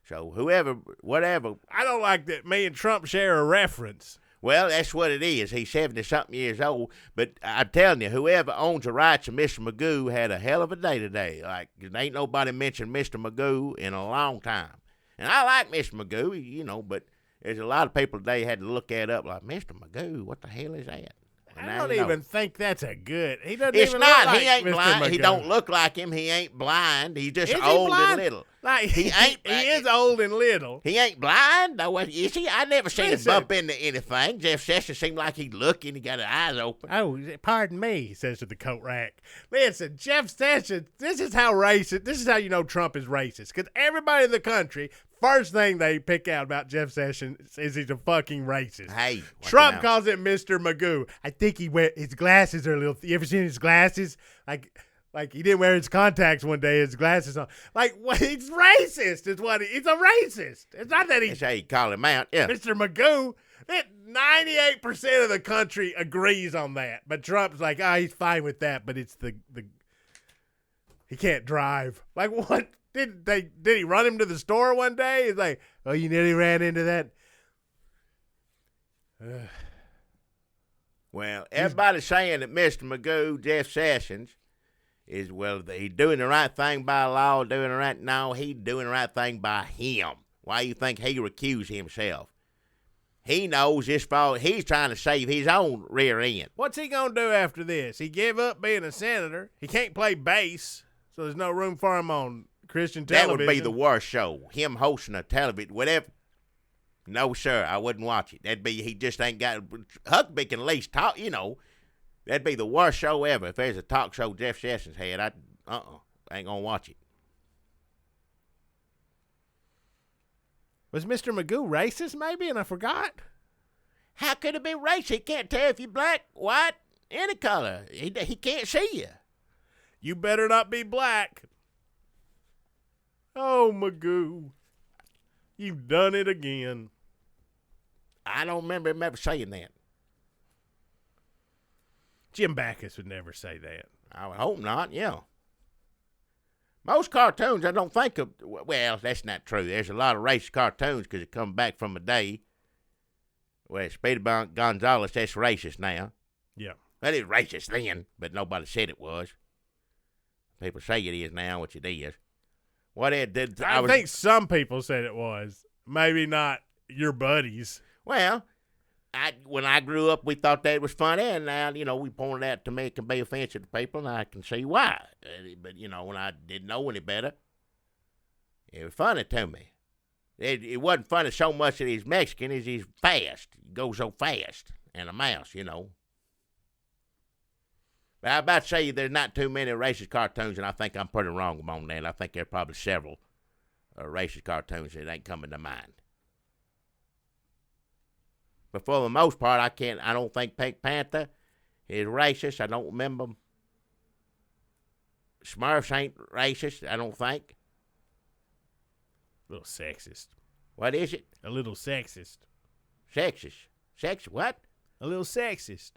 So whatever. I don't like that me and Trump share a reference. Well, that's what it is. He's 70-something years old. But I'm telling you, whoever owns the rights of Mr. Magoo had a hell of a day today. Like, there ain't nobody mentioned Mr. Magoo in a long time. And I like Mr. Magoo, but there's a lot of people today had to look that up like, Mr. Magoo, what the hell is that? I don't even think that's a good. He doesn't it's even not. look like He ain't Mr. blind. Magoo. He don't look like him. He ain't blind. He's just Is he old blind? and little. Like, He ain't. He is old and little. He ain't blind. No, is he? I never seen him Listen. bump into anything. Jeff Sessions seemed like he'd looking. He got his eyes open. Oh, pardon me, he says to the coat rack. Listen, Jeff Sessions, this is how racist. This is how you know Trump is racist. Because everybody in the country, first thing they pick out about Jeff Sessions is he's a fucking racist. Hey, Trump calls it Mr. Magoo. I think his glasses are a little. You ever seen his glasses? Like he didn't wear his contacts one day. His glasses on. Like he's racist. Is what he's a racist. It's not that he's. That's how you call him out. Yeah. Mr. Magoo. 98% of the country agrees on that, but Trump's like, he's fine with that. But it's the he can't drive. Like what? Did he run him to the store one day? He's like, oh, you nearly ran into that. Well, everybody's saying that Mr. Magoo, Jeff Sessions, is, he's doing the right thing by law, doing the right. No, he's doing the right thing by him. Why do you think he recused himself? He knows his fault. He's trying to save his own rear end. What's he going to do after this? He gave up being a senator. He can't play bass, so there's no room for him on Christian television. That would be the worst show. Him hosting a television, whatever. No, sir, I wouldn't watch it. He just ain't got. Huckabee can at least talk, That'd be the worst show ever. If there's a talk show Jeff Sessions had, I ain't gonna watch it. Was Mr. Magoo racist maybe, and I forgot? How could it be racist? He can't tell if you're black, white, any color. He can't see you. You better not be black. Oh, Magoo. You've done it again. I don't remember him ever saying that. Jim Backus would never say that. I would hope not, yeah. Most cartoons, I don't think of, well, that's not true. There's a lot of racist cartoons because it come back from a day where Speedy Gonzales, that's racist now. Yeah. Well, it was racist then, but nobody said it was. People say it is now, which it is. I think some people said it was. Maybe not your buddies. Well, when I grew up, we thought that was funny, and now, we pointed out to me it can be offensive to people, and I can see why. But, when I didn't know any better, it was funny to me. It wasn't funny so much that he's Mexican as he's fast. He goes so fast, and a mouse, But I'm about to say there's not too many racist cartoons, and I think I'm pretty wrong on that. I think there are probably several racist cartoons that ain't coming to mind. But for the most part, I don't think Pink Panther is racist. I don't remember. Smurfs ain't racist, I don't think. A little sexist. What is it? A little sexist. Sexist. What? A little sexist.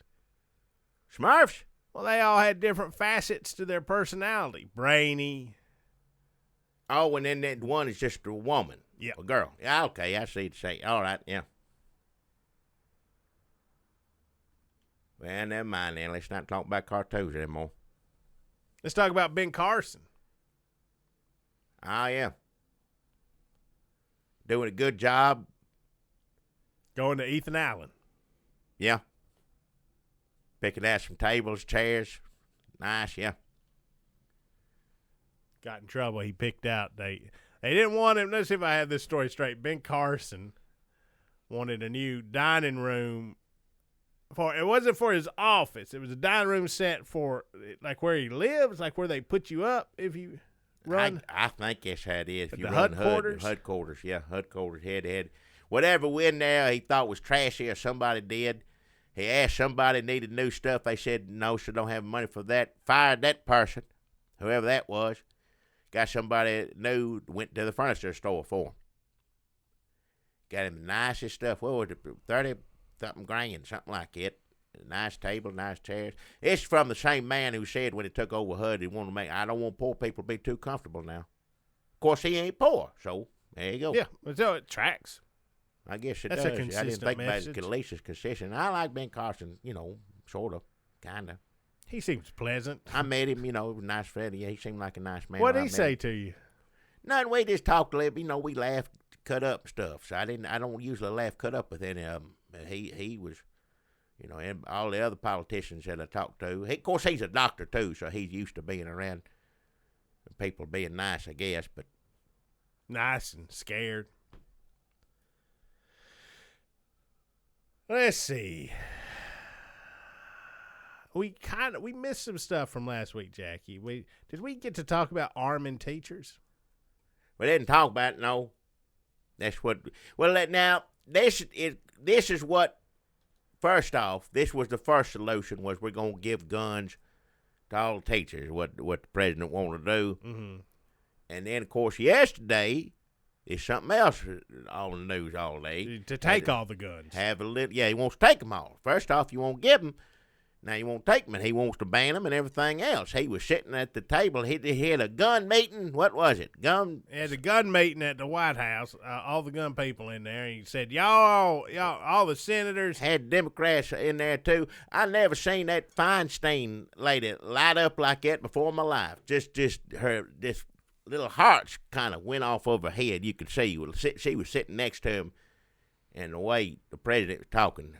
Smurfs? Well, they all had different facets to their personality. Brainy. Oh, and then that one is just a woman. Yeah. A girl. Yeah, okay, I see it. All right, yeah. Well, never mind then. Let's not talk about cartoons anymore. Let's talk about Ben Carson. Oh, yeah. Doing a good job. Going to Ethan Allen. Yeah. Picking out some tables, chairs. Nice, yeah. Got in trouble. He picked out. They didn't want him. Let's see if I have this story straight. Ben Carson wanted a new dining room. It wasn't for his office. It was a dining room set for like where he lives, like where they put you up if you run. I think that's how it is. If you the run HUD quarters? HUD quarters, yeah. HUD quarters, head. Whatever went there he thought was trashy or somebody did, He asked somebody needed new stuff. They said no, so don't have money for that. Fired that person, whoever that was. Got somebody new, went to the furniture store for him. Got him the nicest stuff. What was it, 30-something grand, something like it. Nice table, nice chairs. It's from the same man who said when he took over HUD, he wanted to make, I don't want poor people to be too comfortable now. Of course, he ain't poor, so there you go. Yeah, so it tracks. I guess it That's does. a consistent I didn't think message. about it. At least it's consistent. I like Ben Carson, sort of, kind of. He seems pleasant. I met him, nice fella. Yeah, he seemed like a nice man. What when did he I met say him. to you? Nothing. We just talked a little bit. We laughed, cut up stuff. So I don't usually laugh, cut up with any of them. He was, and all the other politicians that I talked to. Of course, he's a doctor too, so he's used to being around people being nice, I guess. But Nice and scared. Let's see. We missed some stuff from last week, Jackie. Did we get to talk about arming teachers? we didn't talk about it. No, that's what. Well, now this is what. First off, this was the first solution. Was we're gonna give guns to all the teachers. What the president wanted to do. Mm-hmm. And then, of course, yesterday is something else on the news all day. To take all the guns. Have a little, he wants to take them all. First off, you won't give them. Now you won't take them, and he wants to ban them and everything else. He was sitting at the table. He had a gun meeting. What was it? He had a gun meeting at the White House. All the gun people in there. He said, y'all, all the senators. Had Democrats in there, too. I never seen that Feinstein lady light up like that before in my life. Just her, this little hearts kind of went off of her head. You could see she was sitting next to him, and the way the president was talking.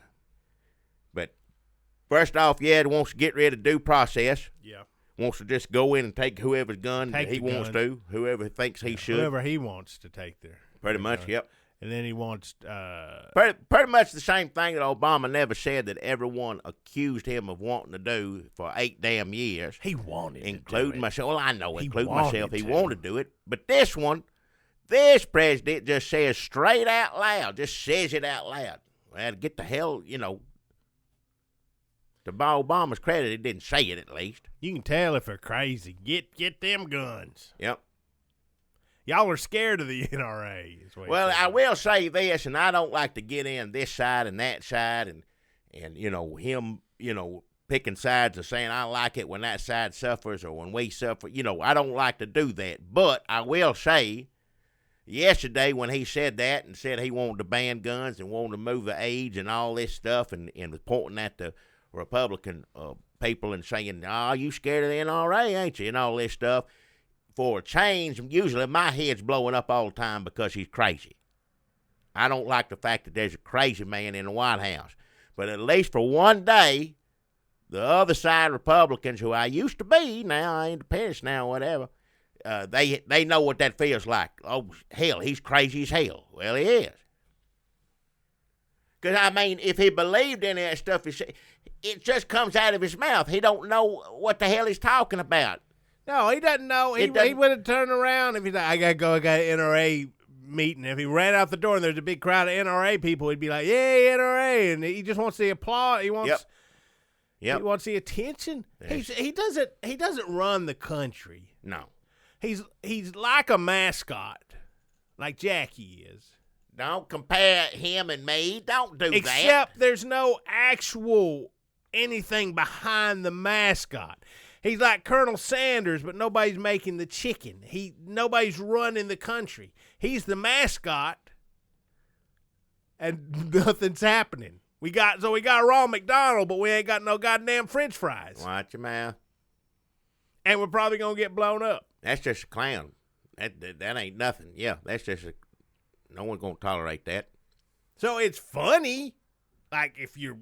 But first off, wants to get rid of due process. Yeah. Wants to just go in and take whoever's gun Take he the wants gun. to, whoever thinks he should. Whoever he wants to take their. Pretty much, gun. yep. And then he wants. Pretty much the same thing that Obama never said that everyone accused him of wanting to do for 8 damn years. He wanted including to do it. myself. Well, I know, He including wanted myself. He to. wanted to do it. But this president just says straight out loud, just says it out loud. Well, to get the hell, to buy Obama's credit, he didn't say it at least. You can tell if they're crazy. Get them guns. Yep. Y'all are scared of the NRA. Is what he Well, said. I will say this, and I don't like to get in this side and that side and him, picking sides and saying I like it when that side suffers or when we suffer. I don't like to do that. But I will say, yesterday when he said that and said he wanted to ban guns and wanted to move the age and all this stuff and was pointing at the Republican people and saying, oh, you scared of the NRA, ain't you, and all this stuff. For a change, usually my head's blowing up all the time because he's crazy. I don't like the fact that there's a crazy man in the White House. But at least for one day, the other side Republicans, who I used to be, now I independents now, whatever, they know what that feels like. Oh, hell, he's crazy as hell. Well, he is. Because, if he believed in that stuff, it just comes out of his mouth. He don't know what the hell he's talking about. No, he doesn't know. He would have turned around if he's like, I got an NRA meeting. If he ran out the door and there's a big crowd of NRA people, he'd be like, "Yay, NRA!" And he just wants the applause. He wants, Yep. he wants the attention. Yes. He doesn't run the country. No. He's like a mascot, like Jackie is. Don't compare him and me. Don't do that. Except there's no actual anything behind the mascot. He's like Colonel Sanders, but nobody's making the chicken. Nobody's running the country. He's the mascot, and nothing's happening. We got Ronald McDonald, but we ain't got no goddamn French fries. Watch your mouth. And we're probably gonna get blown up. That's just a clown. That ain't nothing. Yeah, that's just no one's gonna tolerate that. So it's funny, like if you're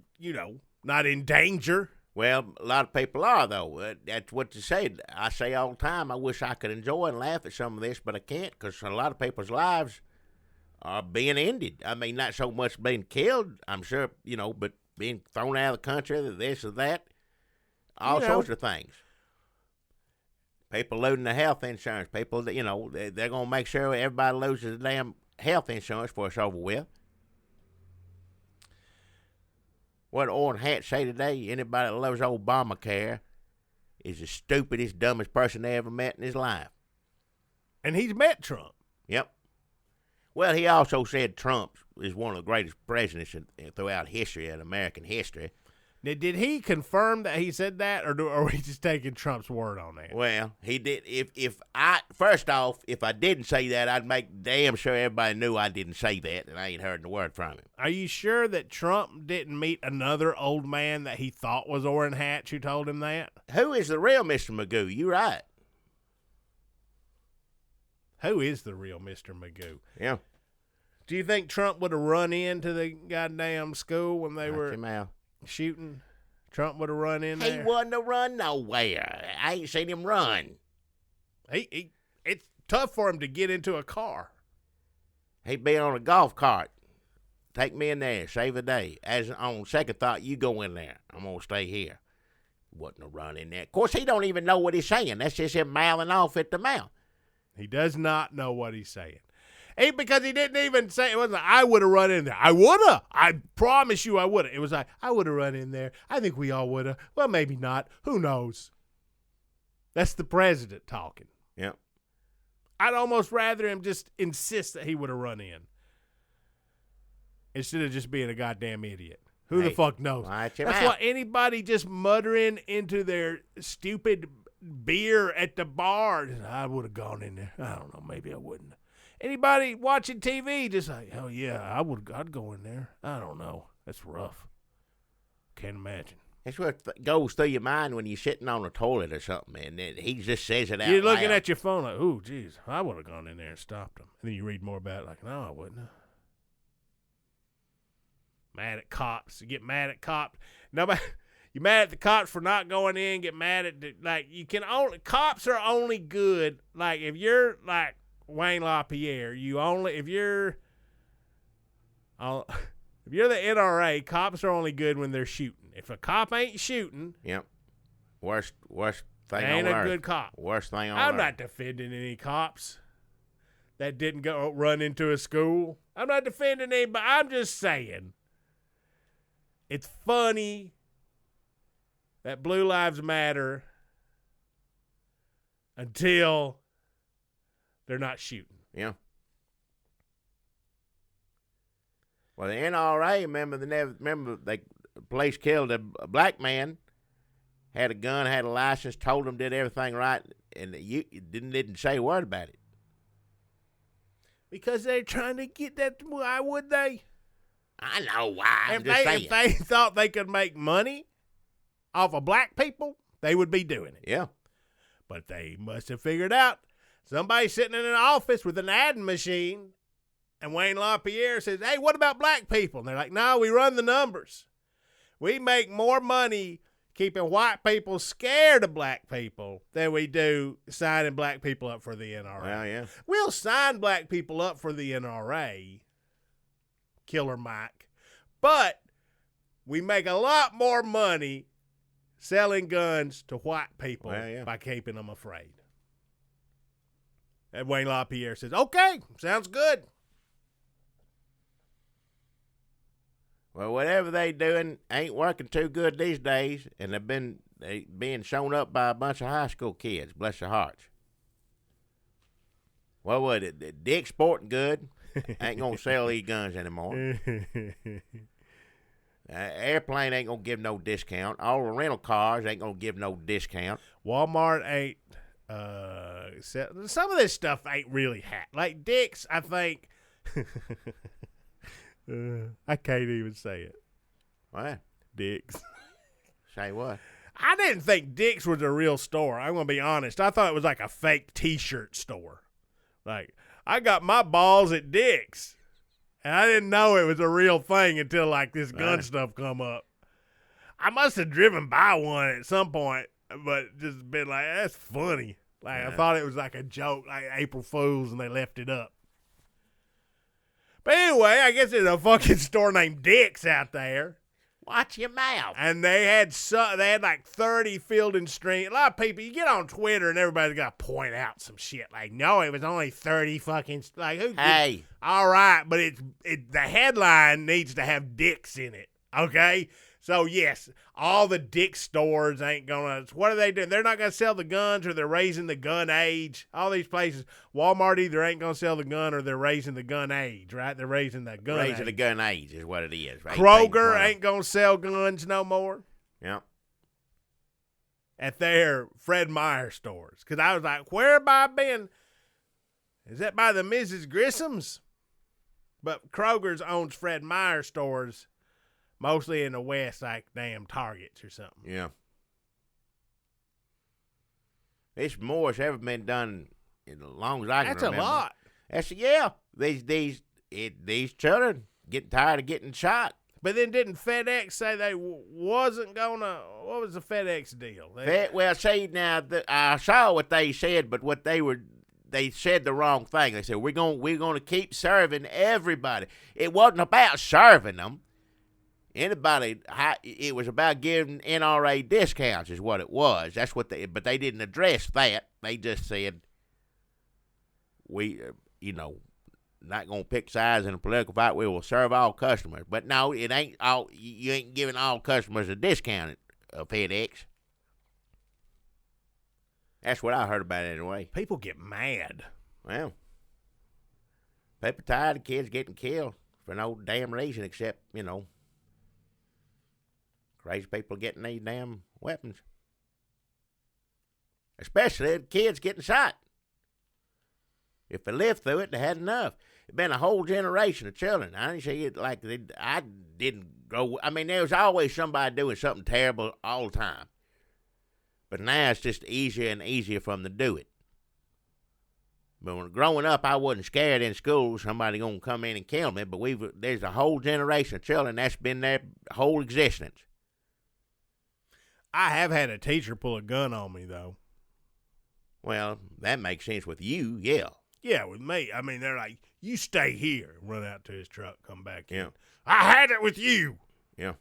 not in danger. Well, a lot of people are, though. That's what you say. I say all the time, I wish I could enjoy and laugh at some of this, but I can't because a lot of people's lives are being ended. Not so much being killed, I'm sure, but being thrown out of the country, this or that, all sorts of things. People losing their health insurance. People, they're going to make sure everybody loses the damn health insurance before it's over with. What Orange Hat say today? Anybody that loves Obamacare is the stupidest, dumbest person they ever met in his life. And he's met Trump. Yep. Well, he also said Trump is one of the greatest presidents throughout history, in American history. Now, did he confirm that he said that, or are we just taking Trump's word on that? Well, he did. If I didn't say that, I'd make damn sure everybody knew I didn't say that, and I ain't heard the word from him. Are you sure that Trump didn't meet another old man that he thought was Orrin Hatch who told him that? Who is the real Mr. Magoo? You right. Who is the real Mr. Magoo? Yeah. Do you think Trump would have run into the goddamn school when they were shooting? Trump would have run in there? He wouldn't have run nowhere. I ain't seen him run. It's tough for him to get into a car. He'd be on a golf cart. Take me in there. Save the day. As on second thought, you go in there. I'm going to stay here. Wouldn't have run in there. Of course, he don't even know what he's saying. That's just him mouthing off at the mouth. He does not know what he's saying. Because he didn't even say, it wasn't like, I would have run in there. I would have. I promise you I would have. It was like, I would have run in there. I think we all would have. Well, maybe not. Who knows? That's the president talking. Yep. I'd almost rather him just insist that he would have run in instead of just being a goddamn idiot. Who the fuck knows? That's why anybody just muttering into their stupid beer at the bar, I would have gone in there. I don't know. Maybe I wouldn't. Anybody watching TV just like, oh yeah, I'd go in there. I don't know. That's rough. Can't imagine. That's what goes through your mind when you're sitting on the toilet or something, and he just says it out You're looking loud. at your phone like, oh, geez, I would have gone in there and stopped him. And then you read more about it like, no, I wouldn't have. Mad at cops. You get mad at cops. Nobody. You're mad at the cops for not going in. Get mad at cops are only good. Like if you're like Wayne LaPierre, if you're the NRA, cops are only good when they're shooting. If a cop ain't shooting, yep, worst thing ain't on a earth. good cop. Worst thing on I'm earth. not defending any cops that didn't go run into a school. I'm not defending anybody. I'm just saying it's funny that Blue Lives Matter until they're not shooting. Yeah. Well, the NRA, remember the police killed a black man, had a gun, had a license, told him did everything right, and you didn't say a word about it. Because they're trying to get that. Why would they? I know why. If they thought they could make money off of black people, they would be doing it. Yeah. But they must have figured out somebody sitting in an office with an adding machine, and Wayne LaPierre says, hey, what about black people? And they're like, no, we run the numbers. We make more money keeping white people scared of black people than we do signing black people up for the NRA. Well, yeah. We'll sign black people up for the NRA, Killer Mike, but we make a lot more money selling guns to white people by keeping them afraid. And Wayne LaPierre says, okay, sounds good. Well, whatever they doing ain't working too good these days, and they being shown up by a bunch of high school kids. Bless their hearts. What was it? Dick Sporting Good ain't gonna sell these guns anymore. Airplane ain't gonna give no discount. All the rental cars ain't gonna give no discount. Walmart ain't. Some of this stuff ain't really like Dick's. I think. I can't even say it. What? Dick's. Say what? I didn't think Dick's was a real store. I'm going to be honest. I thought it was like a fake T-shirt store. Like, I got my balls at Dick's. And I didn't know it was a real thing until, like, this gun stuff come up. I must have driven by one at some point, but just been like, that's funny. Like, I thought it was like a joke, like April Fools, and they left it up. But anyway, I guess there's a fucking store named Dick's out there. Watch your mouth. And they had like 30 Fielding Street. A lot of people, you get on Twitter and everybody's got to point out some shit. Like, no, it was only 30 fucking, like, who? Hey. All right, but the headline needs to have Dick's in it, okay? So, yes, all the dick stores ain't going to – what are they doing? They're not going to sell the guns, or they're raising the gun age. All these places, Walmart either ain't going to sell the gun or they're raising the gun age, right? They're raising the gun age. Raising the gun age is what it is. Right? Kroger ain't going to sell guns no more. Yep. At their Fred Meyer stores. Because I was like, where have I been? Is that by the Mrs. Grissom's? But Kroger's owns Fred Meyer stores, mostly in the West, like damn Targets or something. Yeah. It's more that's ever been done as long as I can remember. That's a lot. These children getting tired of getting shot. But then didn't FedEx say they wasn't going to – what was the FedEx deal? Well, see, now, I saw what they said, but they said the wrong thing. They said, we're going to keep serving everybody. It wasn't about serving them. It was about giving NRA discounts is what it was. That's what but they didn't address that. They just said, not going to pick sides in a political fight. We will serve all customers. But no, it ain't all. You ain't giving all customers a discount at FedEx. That's what I heard about it anyway. People get mad. Well, people tired of kids getting killed for no damn reason except, crazy people getting these damn weapons. Especially the kids getting shot. If they lived through it, they had enough. It's been a whole generation of children. I didn't see it like I didn't grow. I mean, there was always somebody doing something terrible all the time. But now it's just easier and easier for them to do it. But when growing up, I wasn't scared in school somebody going to come in and kill me. But there's a whole generation of children that's been their whole existence. I have had a teacher pull a gun on me, though. Well, that makes sense with you, yeah. Yeah, with me. I mean, they're like, you stay here. Run out to his truck, come back in. Yeah. I had it with you. Yeah.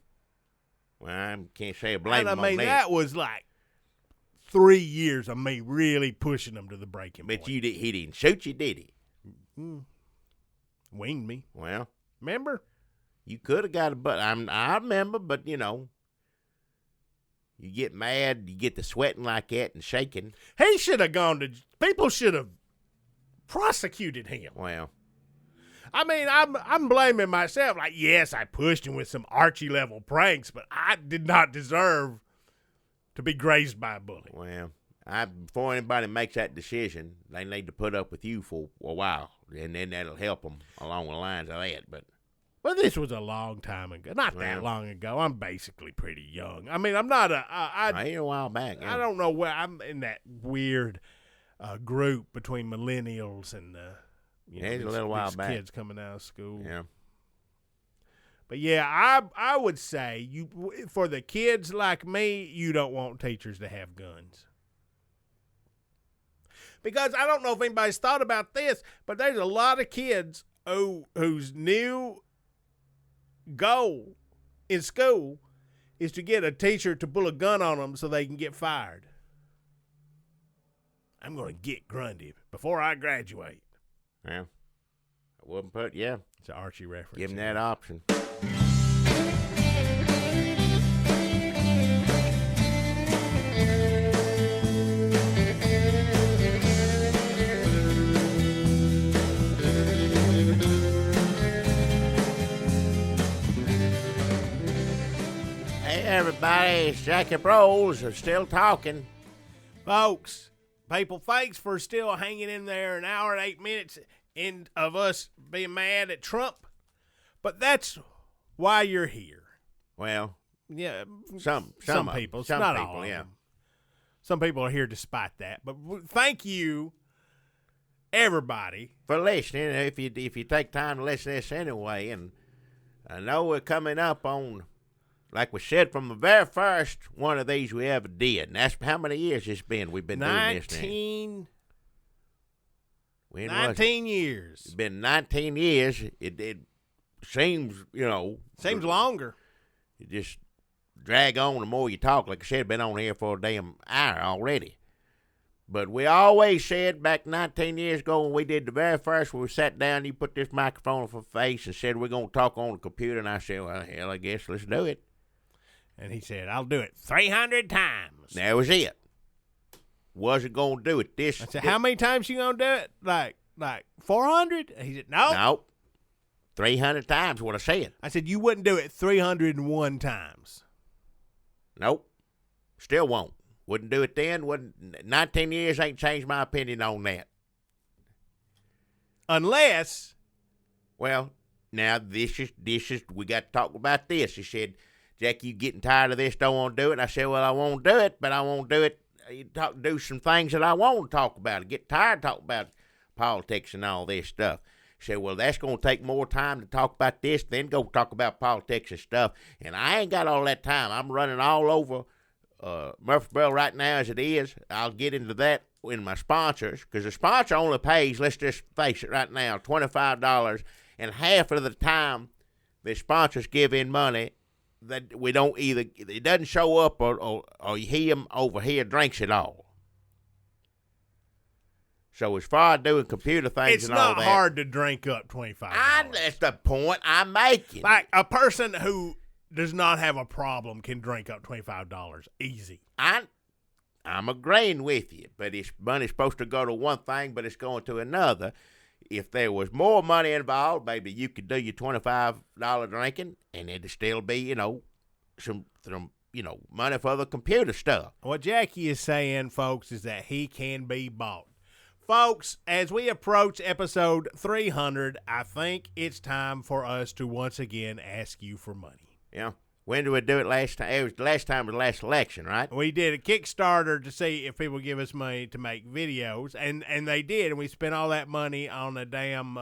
Well, I can't say a blame and him I mean, on that was like 3 years of me really pushing him to the breaking point. But he didn't shoot you, did he? Winged me. Well. Remember? You could have got a butt. I remember, but, you get mad, you get to sweating like that and shaking. He should have gone to – people should have prosecuted him. Well. I mean, I'm blaming myself. Like, yes, I pushed him with some Archie-level pranks, but I did not deserve to be grazed by a bullet. Well, before anybody makes that decision, they need to put up with you for a while, and then that'll help them along the lines of that. But well, this was a long time ago. Not that long ago. I'm basically pretty young. I mean, I'm not a while back. Yeah. I don't know where I'm in that weird group between millennials and a little while back. Kids coming out of school. Yeah. But yeah, I would say for the kids like me, you don't want teachers to have guns. Because I don't know if anybody's thought about this, but there's a lot of kids whose new goal in school is to get a teacher to pull a gun on them so they can get fired. I'm going to get Grundy before I graduate. Yeah. I wouldn't put, yeah. It's an Archie reference. Give him that option. Hey, everybody, it's Jackie Bros. Are still talking. Folks, people, thanks for still hanging in there an hour and 8 minutes of us being mad at Trump. But that's why you're here. Well, yeah, some people, some not people, all. yeah. Some people are here despite that. But thank you, everybody, for listening. If you take time to listen to this anyway, and I know we're coming up on, like we said, from the very first one of these we ever did. And that's how many years it's been we've been doing this thing. 19 years. It's been 19 years. It seems, Seems longer. You just drag on the more you talk. Like I said, been on here for a damn hour already. But we always said back 19 years ago when we did the very first, when we sat down, you put this microphone on my face and said we're going to talk on the computer. And I said, well, hell, I guess let's do it. And he said, I'll do it 300 times. That was it. Wasn't going to do it. I said, how many times you going to do it? Like 400? He said, no. Nope. 300 times what I said. I said, you wouldn't do it 301 times. Nope. Still won't. Wouldn't do it then. 19 years ain't changed my opinion on that. Unless. Well, now this is we got to talk about this. He said, Jack, you getting tired of this, don't want to do it. And I said, well, I won't do it, but I won't do it. Do some things that I want to talk about. I get tired of talking about politics and all this stuff. He said, well, that's going to take more time to talk about this, then go talk about politics and stuff. And I ain't got all that time. I'm running all over Murfreesboro right now as it is. I'll get into that in my sponsors, because the sponsor only pays, let's just face it right now, $25. And half of the time the sponsors give in money that we don't either, it doesn't show up or him over here drinks it all. So as far as doing computer things it's and all that. It's not hard to drink up $25. That's the point I'm making. Like a person who does not have a problem can drink up $25 easy. I'm agreeing with you, but it's money's supposed to go to one thing, but it's going to another. If there was more money involved, maybe you could do your $25 drinking, and it'd still be, some money for the computer stuff. What Jackie is saying, folks, is that he can be bought. Folks, as we approach episode 300, I think it's time for us to once again ask you for money. Yeah. When did we do it last time? It was the last time was the last election, right? We did a Kickstarter to see if people give us money to make videos, and they did, and we spent all that money on the damn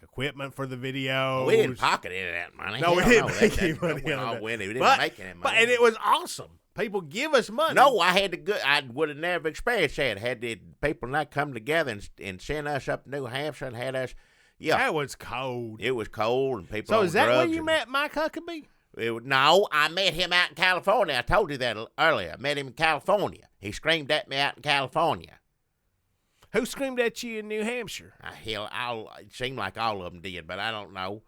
equipment for the videos. We didn't pocket any of that money. No, we didn't make any money on that. We didn't make any money. And it was awesome. People give us money. No, I would have never experienced that. Had the people not come together and send us up to New Hampshire and had us. Yeah, that was cold. It was cold, and people. So on is that drugs where you met Mike Huckabee? No, I met him out in California. I told you that earlier. I met him in California. He screamed at me out in California. Who screamed at you in New Hampshire? It seemed like all of them did, but I don't know.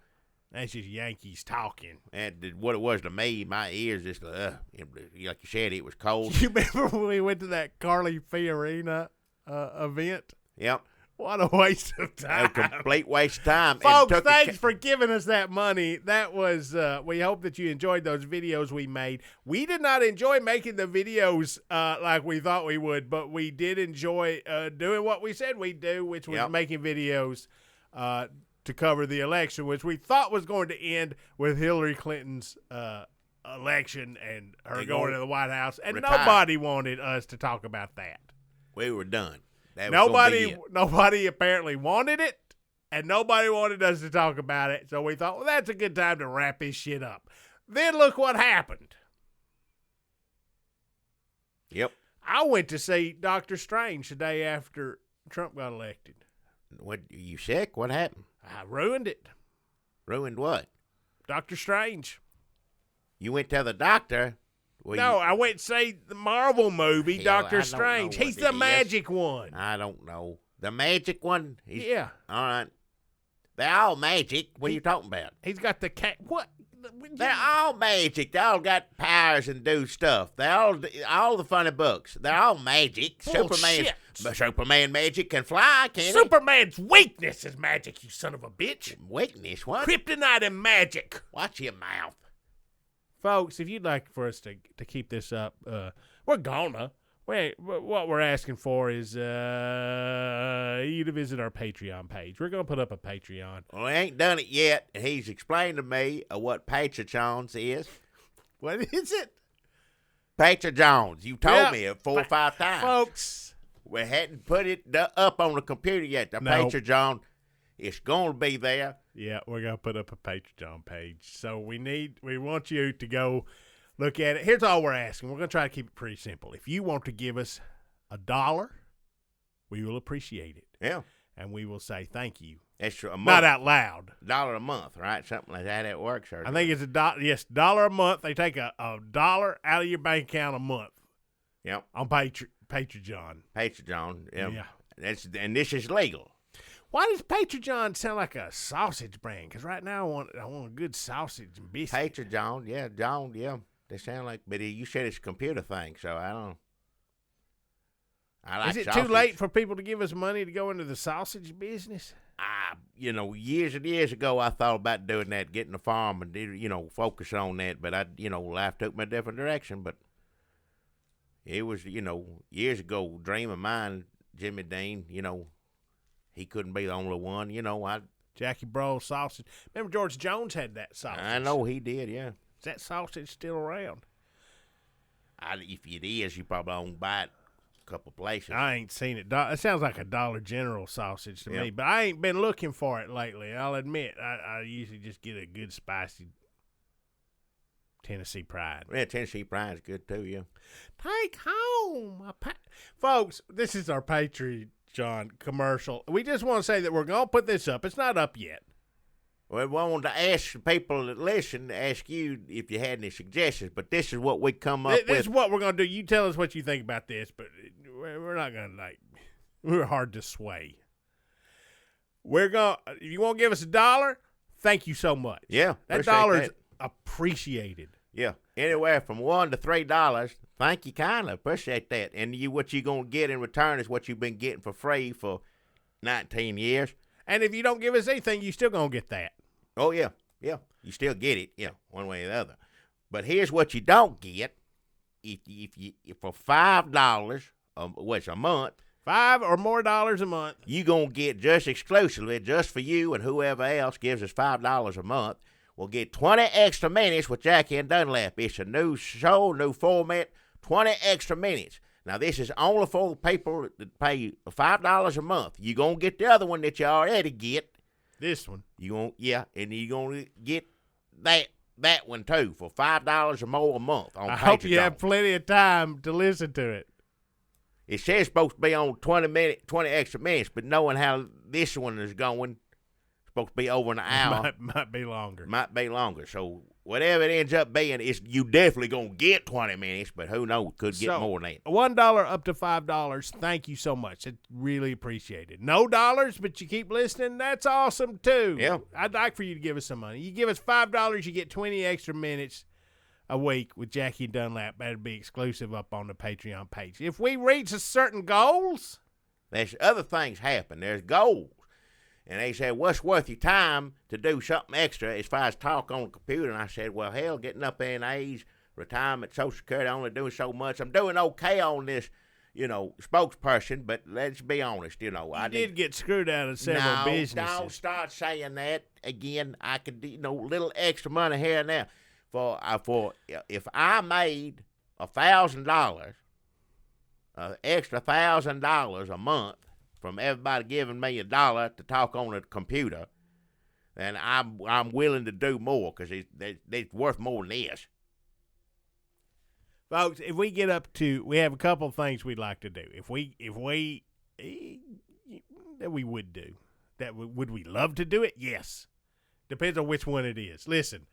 That's just Yankees talking. And what it was to me, my ears just, like you said, it was cold. You remember when we went to that Carly Fiorina event? Yep. What a waste of time. A complete waste of time. Folks, thanks for giving us that money. That was, we hope that you enjoyed those videos we made. We did not enjoy making the videos like we thought we would, but we did enjoy doing what we said we'd do, which was making videos to cover the election, which we thought was going to end with Hillary Clinton's election and her going to the White House. And nobody wanted us to talk about that. We were done. Nobody apparently wanted it, and nobody wanted us to talk about it. So we thought, well, that's a good time to wrap this shit up. Then look what happened. Yep. I went to see Dr. Strange the day after Trump got elected. What, you sick? What happened? I ruined it. Ruined what? Dr. Strange. You went to the doctor? No, I went to see the Marvel movie, Doctor Strange. He's the magic one. I don't know. The magic one? Yeah. All right. They're all magic. What are you talking about? He's got the cat. What? They're all magic. They all got powers and do stuff. They're all the funny books. They're all magic. Superman magic can fly, can't he? Superman's weakness is magic, you son of a bitch. Weakness? What? Kryptonite and magic. Watch your mouth. Folks, if you'd like for us to keep this up, we're gonna. What we're asking for is you to visit our Patreon page. We're going to put up a Patreon. Well, he ain't done it yet. He's explained to me what Patreons is. What is it? Patreons. You told me it 4 or 5 times. Folks. We hadn't put it up on the computer yet. The Patreon, it's going to be there. Yeah, we're going to put up a Patreon page. So we want you to go look at it. Here's all we're asking. We're going to try to keep it pretty simple. If you want to give us $1, we will appreciate it. Yeah. And we will say thank you. Extra a month. Not out loud. $1 a month, right? Something like that. It works. I think it's $1. Yes, $1 a month. They take a $1 out of your bank account a month. Yep. On Patreon. Patreon. Yeah. And this is legal. Why does Patreon sound like a sausage brand? Because right now I want a good sausage and biscuit. Patreon, yeah. They sound like, but you said it's a computer thing, so I don't. I like Is it sausage. too late for people to give us money to go into the sausage business? Years and years ago, I thought about doing that, getting a farm and, focus on that. But life took me a different direction. But it was, years ago, dream of mine, Jimmy Dean, he couldn't be the only one. Jackie Bro sausage. Remember George Jones had that sausage? I know he did, yeah. Is that sausage still around? If it is, you probably won't buy it a couple places. I ain't seen it. It sounds like a Dollar General sausage to me, but I ain't been looking for it lately. I'll admit, I usually just get a good spicy Tennessee Pride. Yeah, Tennessee Pride is good too, yeah. Take home. Folks, this is our Patreon commercial. We just want to say that we're going to put this up. It's not up yet. We wanted to ask the people that listen, ask you if you had any suggestions, but this is what we come up with. This is what we're going to do. You tell us what you think about this, but we're not going to, we're hard to sway. If you want to give us $1, thank you so much. Yeah. That $1 is appreciated. Yeah. Anywhere from $1 to $3, thank you kindly. Appreciate that. And what you're going to get in return is what you've been getting for free for 19 years. And if you don't give us anything, you're still going to get that. Oh, yeah. Yeah. You still get it, one way or the other. But here's what you don't get. If for $5, which a month, $5 or more a month, you going to get just exclusively, just for you and whoever else gives us $5 a month, we'll get 20 extra minutes with Jackie and Dunlap. It's a new show, new format, 20 extra minutes. Now, this is only for people that pay $5 a month. You're going to get the other one that you already get. This one. And you're going to get that one, too, for $5 or more a month on Patreon. I hope you have plenty of time to listen to it. It says it's supposed to be on 20 extra minutes, but knowing how this one is going, it's supposed to be over an hour. Might be longer. Might be longer. So whatever it ends up being, you definitely going to get 20 minutes, but who knows, could get more than that. $1 up to $5, thank you so much. It's really appreciated. No dollars, but you keep listening, that's awesome too. Yeah. I'd like for you to give us some money. You give us $5, you get 20 extra minutes a week with Jackie Dunlap. That'd be exclusive up on the Patreon page. If we reach a certain goals, there's other things happen. There's goals. And they said, what's worth your time to do something extra as far as talk on the computer? And I said, well, hell, getting up there in age, retirement, Social Security, only doing so much. I'm doing okay on this, spokesperson, but let's be honest, I did get screwed out of several businesses. Don't start saying that again. I could, little extra money here and there. For if I made $1,000, extra $1,000 a month, from everybody giving me $1 to talk on the computer, then I'm willing to do more because it's worth more than this. Folks, if we get up to, we have a couple of things we'd like to do. That we would do. Would we love to do it? Yes. Depends on which one it is. Listen.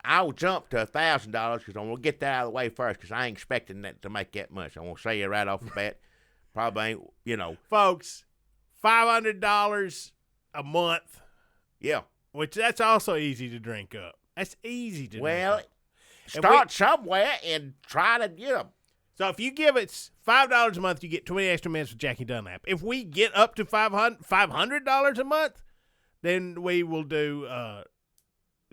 I'll jump to $1,000 because I'm going to get that out of the way first because I ain't expecting that to make that much. I want to say it right off the bat. Probably ain't, Folks, $500 a month. Yeah. Which that's also easy to drink up. That's easy to drink up. Start somewhere and try to, So if you give it $5 a month, you get 20 extra minutes with Jackie Dunlap. If we get up to $500 a month, then we will do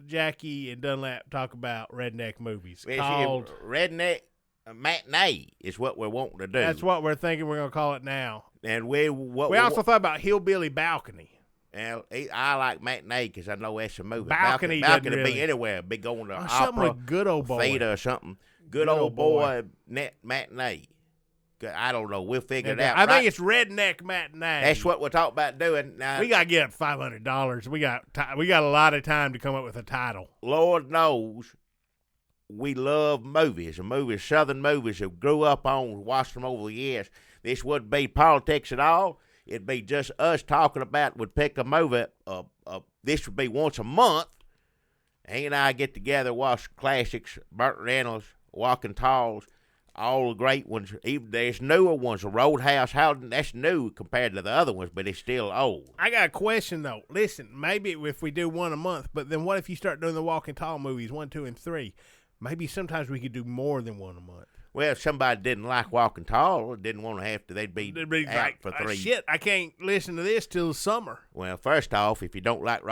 Jackie and Dunlap talk about redneck movies. Called Redneck Matinee is what we're wanting to do. That's what we're thinking we're going to call it now. And we also thought about Hillbilly Balcony. And I like Matinee because I know that's a movie. Balcony really. Be anywhere. Be going to opera, something like Good Old Boy. Theater or something. Good old boy Matinee. I don't know. We'll figure it out. I think it's Redneck Matinee. That's what we're talking about doing. Now, we got to get up $500. We got a lot of time to come up with a title. Lord knows we love movies. Southern movies that grew up on, watched them over the years. This wouldn't be politics at all. It'd be just us talking about, would pick a movie. This would be once a month. He and I get together, watch classics, Burt Reynolds, Walking Talls, all the great ones. Even there's newer ones. The Roadhouse, that's new compared to the other ones, but it's still old. I got a question though. Listen, maybe if we do one a month, but then what if you start doing the Walking Tall movies 1, 2, and 3? Maybe sometimes we could do more than one a month. Well, if somebody didn't like Walking Tall or didn't want to have to, they'd be out like, for 3. Shit, I can't listen to this till summer. Well, first off, if you don't like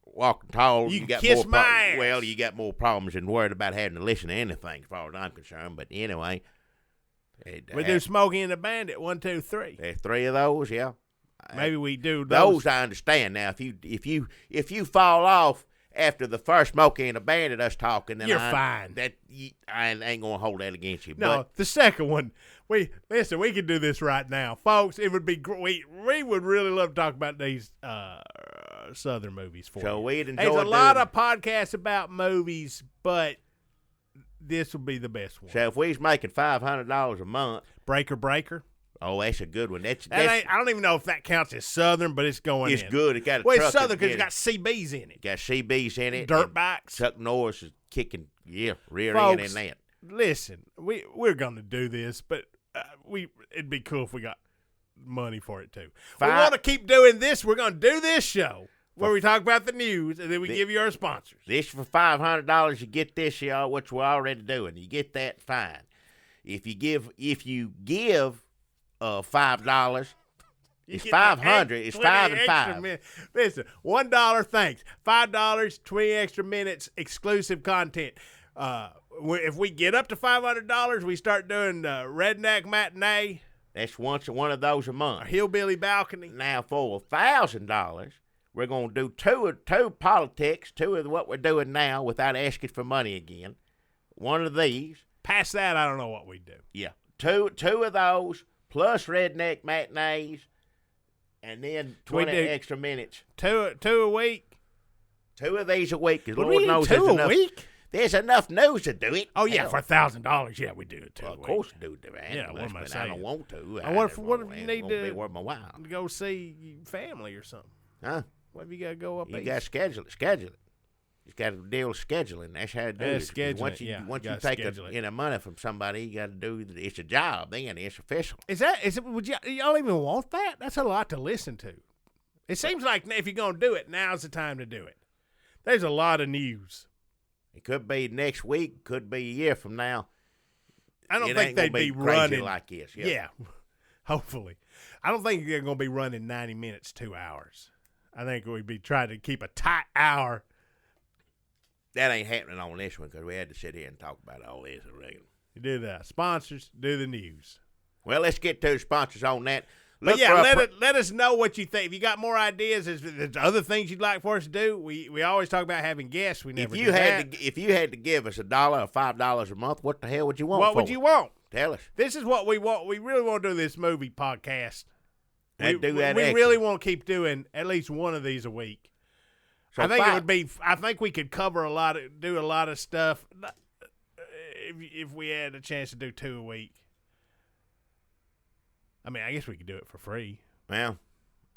Walking Tall, you got kiss more my ass. Well, you got more problems than worried about having to listen to anything, as far as I'm concerned. But anyway, we do Smokey and the Bandit 1, 2, 3. There's 3 of those, yeah. Maybe we do those. I understand. Now, if you fall off after the first Smokey and the Bandit us talking, then you're fine. I ain't gonna hold that against you. No, the second one, we can do this right now, folks. It would be we would really love to talk about these Southern movies for you. We'd enjoy. There's a lot of podcasts about movies, but this will be the best one. So if we was making $500 a month, Breaker. Oh, that's a good one. I don't even know if that counts as Southern, but it's going it's in. Good. It got a well, truck it's Southern because it's got CBs in it. Got CBs in it. Dirt bikes. Chuck Norris is kicking, rear Folks, end in that. Listen, we're going to do this, but it'd be cool if we got money for it too. We want to keep doing this. We're going to do this show where we talk about the news and then we give you our sponsors. This for $500, you get this, y'all, which we're already doing. You get that, fine. If you give $5, it's $500. It's 5 and 5. Listen, $1 thanks. $5, 20 extra minutes, exclusive content. If we get up to $500, we start doing Redneck Matinee. That's one of those a month. A Hillbilly Balcony. Now for $1,000, we're gonna do two politics, 2 of what we're doing now without asking for money again. One of these. Past that, I don't know what we do. Yeah, two of those plus Redneck Matinees, and then 20 extra minutes. Two a week. 2 of these a week. Because Lord knows there's enough. A week? There's enough news to do it. Oh, yeah, for $1,000, yeah, we do it, too. Well, of course we do it. Yeah, what am I saying? I don't want to. What if you need to be worth my while. Go see family or something? Huh? What if you got to go up You east? got to schedule it. You got to deal with scheduling. That's how to do it. Once you take money from somebody, you got to do it's a job. Then it's official. Is it? Would y'all even want that? That's a lot to listen to. It seems like if you're gonna do it, now's the time to do it. There's a lot of news. It could be next week. Could be a year from now. I don't think they'd be running like this. Yeah, hopefully. I don't think they're gonna be running 90 minutes, 2 hours. I think we'd be trying to keep a tight hour. That ain't happening on this one because we had to sit here and talk about all this. You do the sponsors, do the news. Well, let's get to the sponsors on that. But yeah, let us know what you think. If you got more ideas, if there's other things you'd like for us to do, we always talk about having guests. We never do that. If you had to give us $1 or $5 a month, what the hell would you want? What would you want? Tell us. This is what we want. We really want to do this movie podcast. We extra. really want to keep doing at least one of these a week. So I think it would be. I think we could cover do a lot of stuff if we had a chance to do 2 a week. I mean, I guess we could do it for free. Well,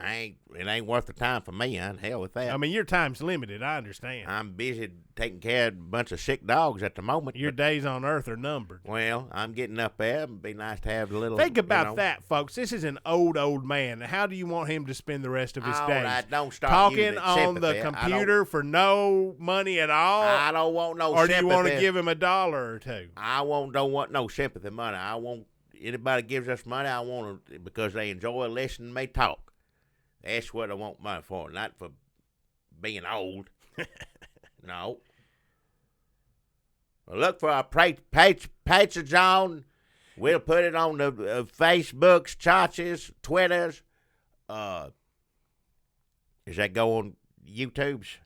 it ain't worth the time for me. Hell with that. I mean, your time's limited. I understand. I'm busy taking care of a bunch of sick dogs at the moment. Your days on Earth are numbered. Well, I'm getting up there. It'd be nice to have a little. Think about that, folks. This is an old man. How do you want him to spend the rest of his days? Right, don't start talking on the computer for no money at all. I don't want no sympathy. Or do you want to give him $1 or $2? I don't want no sympathy money. I want anybody gives us money. I want them because they enjoy listening to me talk. That's what I want money for, not for being old. No. Well, look for our Patreon. We'll put it on the Facebooks, churches, Twitters. Does that go on YouTube's?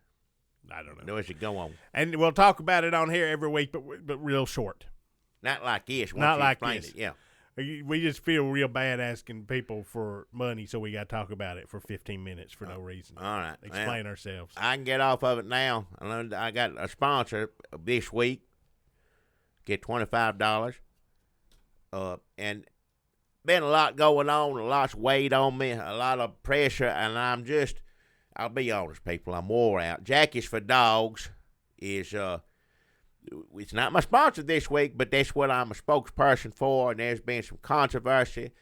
I don't know. Does it go on? And we'll talk about it on here every week, but real short. Not like this. Not like this. It, yeah. We just feel real bad asking people for money, so we got to talk about it for 15 minutes for no reason. All right. Explain ourselves. I can get off of it now. I got a sponsor this week. Get $25. And been a lot going on, a lot's weight on me, a lot of pressure, and I'll be honest, people, I'm wore out. Jackie's for Dogs is it's not my sponsor this week, but that's what I'm a spokesperson for, and there's been some controversy.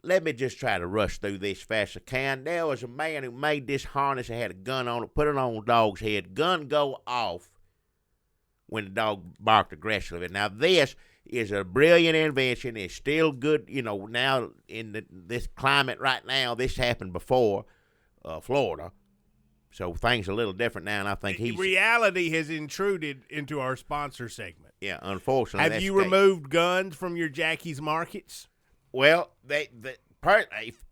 Let me just try to rush through this fast as I can. There was a man who made this harness that had a gun on it, put it on a dog's head. Gun go off when the dog barked aggressively. Now, this is a brilliant invention. It's still good, now in this climate right now. This happened before Florida. So things are a little different now, and I think reality has intruded into our sponsor segment. Yeah, unfortunately. Have you removed guns from your Jackie's Markets? Well,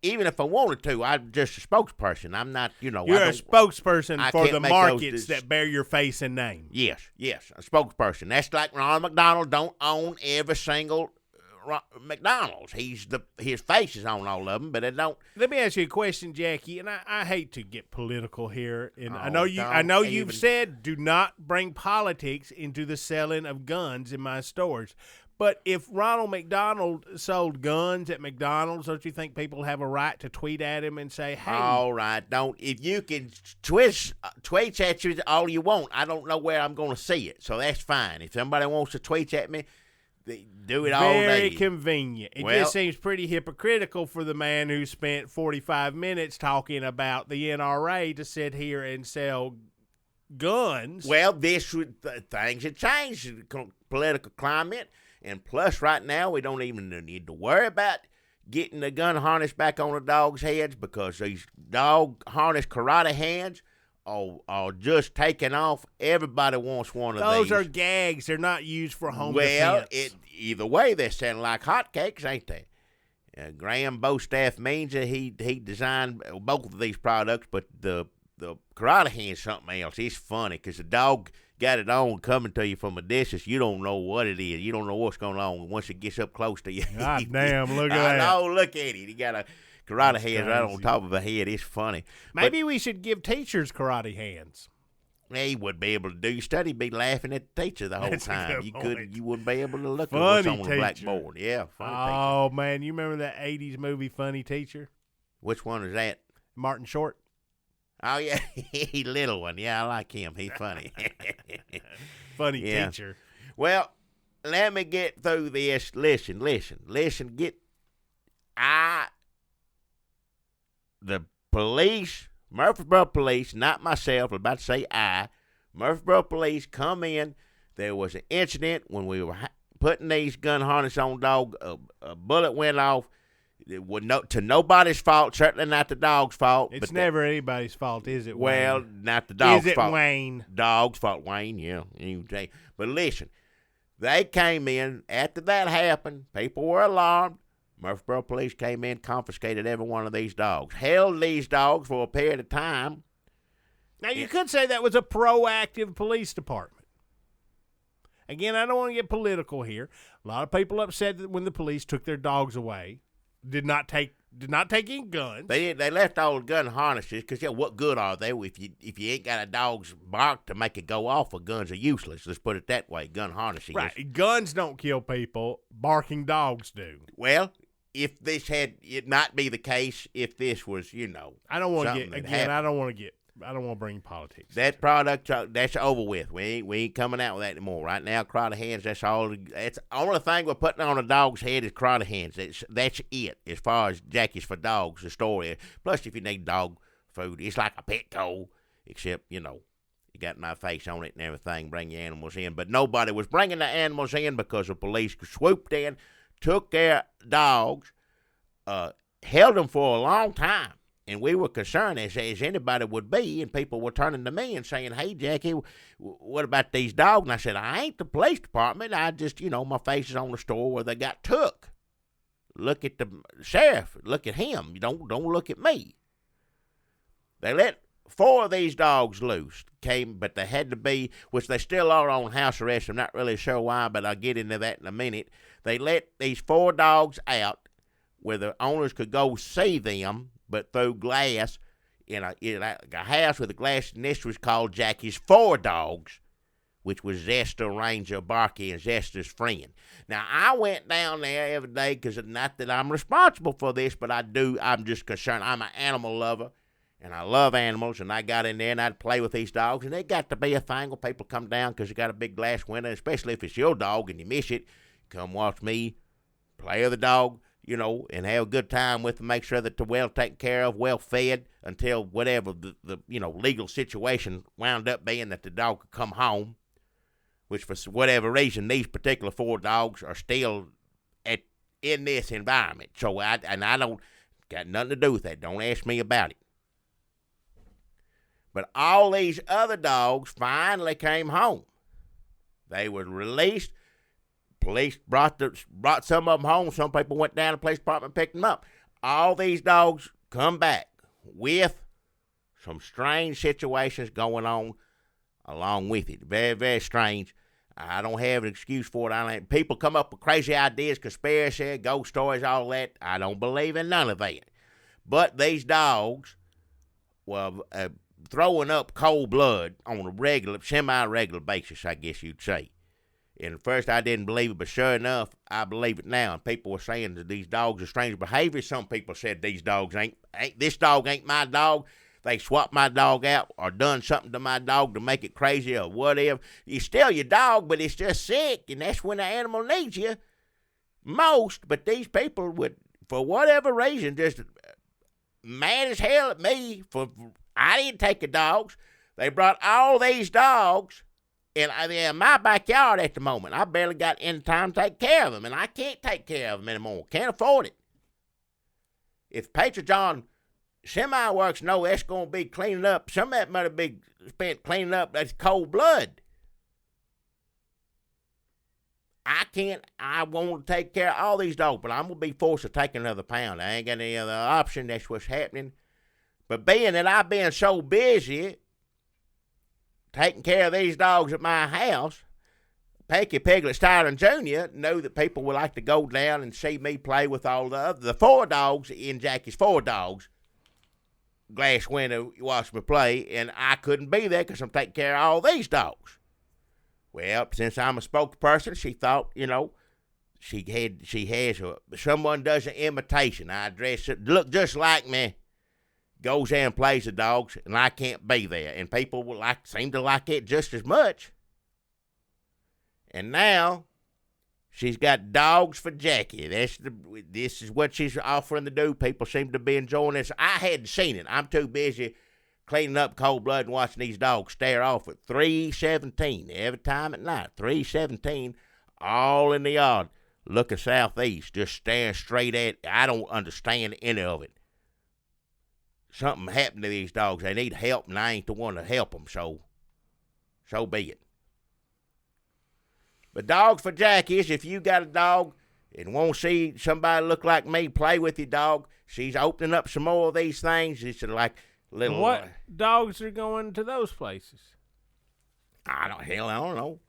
even if I wanted to, I'm just a spokesperson. I'm not, You're a spokesperson for the markets that bear your face and name. Yes, a spokesperson. That's like Ronald McDonald don't own every single McDonald's. His face is on all of them, but it don't. Let me ask you a question, Jackie, and I hate to get political here. And I know you've said do not bring politics into the selling of guns in my stores. But if Ronald McDonald sold guns at McDonald's, don't you think people have a right to tweet at him and say, hey? All right, if you can tweet at you all you want, I don't know where I'm going to see it, so that's fine. If somebody wants to tweet at me, do it all day. Very convenient. It just seems pretty hypocritical for the man who spent 45 minutes talking about the NRA to sit here and sell guns. Well, things have changed in the political climate. And plus, right now, we don't even need to worry about getting the gun harness back on the dog's heads because these dog harness karate hands are just taking off. Everybody wants one of these. Those are gags. They're not used for home defense. Either way, they're sounding like hotcakes, ain't they? Graham Bostaff means that he designed both of these products, but the karate hand's something else. It's funny because the dog got it on coming to you from a distance. You don't know what it is. You don't know what's going on once it gets up close to you. God damn, look at that. Oh, look at it. He got a karate hand right on top of a head. It's funny. Maybe we should give teachers karate hands. He wouldn't be able to do your study. Be laughing at the teacher the whole That's time. You wouldn't be able to look at Funny what's on the blackboard. Yeah, funny teacher. Oh, man, you remember that 80s movie Funny Teacher? Which one is that? Martin Short. Oh, yeah, he little one. Yeah, I like him. He's funny. Funny teacher. Well, let me get through this. Listen. The police, Murfreesboro police, not myself, I'm about to say Murfreesboro police come in. There was an incident when we were putting these gun harness on dog. A bullet went off. It was to nobody's fault, certainly not the dog's fault. It's never anybody's fault, is it, Wayne? Well, not the dog's fault. Is it Wayne? Dog's fault, Wayne, yeah. But listen, they came in. After that happened, people were alarmed. Murfreesboro police came in, confiscated every one of these dogs, held these dogs for a period of time. Now, you could say that was a proactive police department. Again, I don't want to get political here. A lot of people upset that when the police took their dogs away. Did not take any guns. They left all the gun harnesses because what good are they if you ain't got a dog's bark to make it go off? Guns are useless. Let's put it that way. Gun harnesses. Right. Guns don't kill people. Barking dogs do. Well, if this it might be the case if this was I don't want to get I don't want to bring politics. That product that's over with. We ain't coming out with that anymore. Right now, karate hands. That's all. That's the only thing we're putting on a dog's head is karate hands. That's it as far as Jackie's for dogs. The story. Plus, if you need dog food, it's like a Petco, except you got my face on it and everything. Bring your animals in, but nobody was bringing the animals in because the police swooped in, took their dogs, held them for a long time. And we were concerned, as anybody would be, and people were turning to me and saying, hey, Jackie, what about these dogs? And I said, I ain't the police department. I just, my face is on the store where they got took. Look at the sheriff. Look at him. Don't look at me. They let 4 of these dogs loose, but they had to be, which they still are on house arrest. I'm not really sure why, but I'll get into that in a minute. They let these 4 dogs out where the owners could go see them, but through glass in a house with a glass, and this was called Jackie's 4 Dogs, which was Zester, Ranger, Barky, and Zester's friend. Now, I went down there every day because not that I'm responsible for this, but I'm just concerned. I'm an animal lover, And I love animals, and I got in there, and I'd play with these dogs, and they got to be a thing when people come down because you got a big glass window, especially if it's your dog and you miss it. Come watch me play with the dog, you know, and have a good time with them, make sure that they're well taken care of, well fed, until whatever the you know, legal situation wound up being that the dog could come home, which for whatever reason, these particular 4 dogs are still in this environment. So I don't got nothing to do with that. Don't ask me about it. But all these other dogs finally came home. They were released. Police brought some of them home. Some people went down to the police department and picked them up. All these dogs come back with some strange situations going on along with it. Very, very strange. I don't have an excuse for it. People come up with crazy ideas, conspiracy, ghost stories, all that. I don't believe in none of that. But these dogs were throwing up cold blood on a regular, semi-regular basis, I guess you'd say. And at first I didn't believe it, but sure enough, I believe it now. And people were saying that these dogs are strange behavior. Some people said these dogs this dog ain't my dog. They swapped my dog out or done something to my dog to make it crazy or whatever. You still your dog, but it's just sick, and that's when the animal needs you most. But these people would, for whatever reason, just mad as hell at me for I didn't take the dogs. They brought all these dogs, and they're in my backyard at the moment. I barely got any time to take care of them, and I can't take care of them anymore. Can't afford it. If Patriot John semi-works know that's going to be cleaning up, some of that money be spent cleaning up that's cold blood. I want to take care of all these dogs, but I'm going to be forced to take another pound. I ain't got any other option. That's what's happening. But being that I've been so busy taking care of these dogs at my house, Pecky Piglet Styron Jr. knew that people would like to go down and see me play with all the 4 dogs in Jackie's 4 dogs. Glass window, watch me play, and I couldn't be there because I'm taking care of all these dogs. Well, since I'm a spokesperson, she thought, you know, someone does an imitation. I dress it, look just like me, goes there and plays the dogs, and I can't be there. And people will seem to like it just as much. And now she's got dogs for Jackie. This is what she's offering to do. People seem to be enjoying this. I hadn't seen it. I'm too busy cleaning up cold blood and watching these dogs stare off at 3:17 every time at night. 3:17, all in the yard, looking southeast, just staring straight at. I don't understand any of it. Something happened to these dogs. They need help, and I ain't the one to help them, so be it. But dogs for Jackies, if you got a dog and want to see somebody look like me play with your dog, she's opening up some more of these things. It's like little. What dogs are going to those places? I don't know.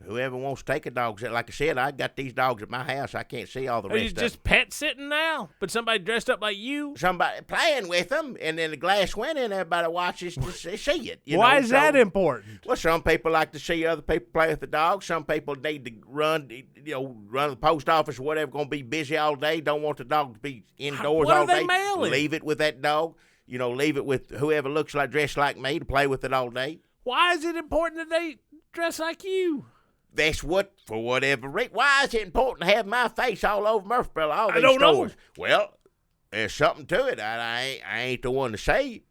Whoever wants to take a dog. Like I said, I got these dogs at my house. I can't see all the Are rest you of just them. pet sitting now? But somebody dressed up like you? Somebody playing with them, and then the glass went in, everybody watches to see it. Why is that important? Well, some people like to see other people play with the dog. Some people need to run the post office or whatever, going to be busy all day, don't want the dog to be indoors What all are they day. mailing? Leave it with that dog. Leave it with whoever looks like dressed like me to play with it all day. Why is it important that they dress like you? That's what, for whatever reason. Why is it important to have my face all over Murfreesboro, all these don't stores? know. Well, there's something to it. I ain't the one to say it.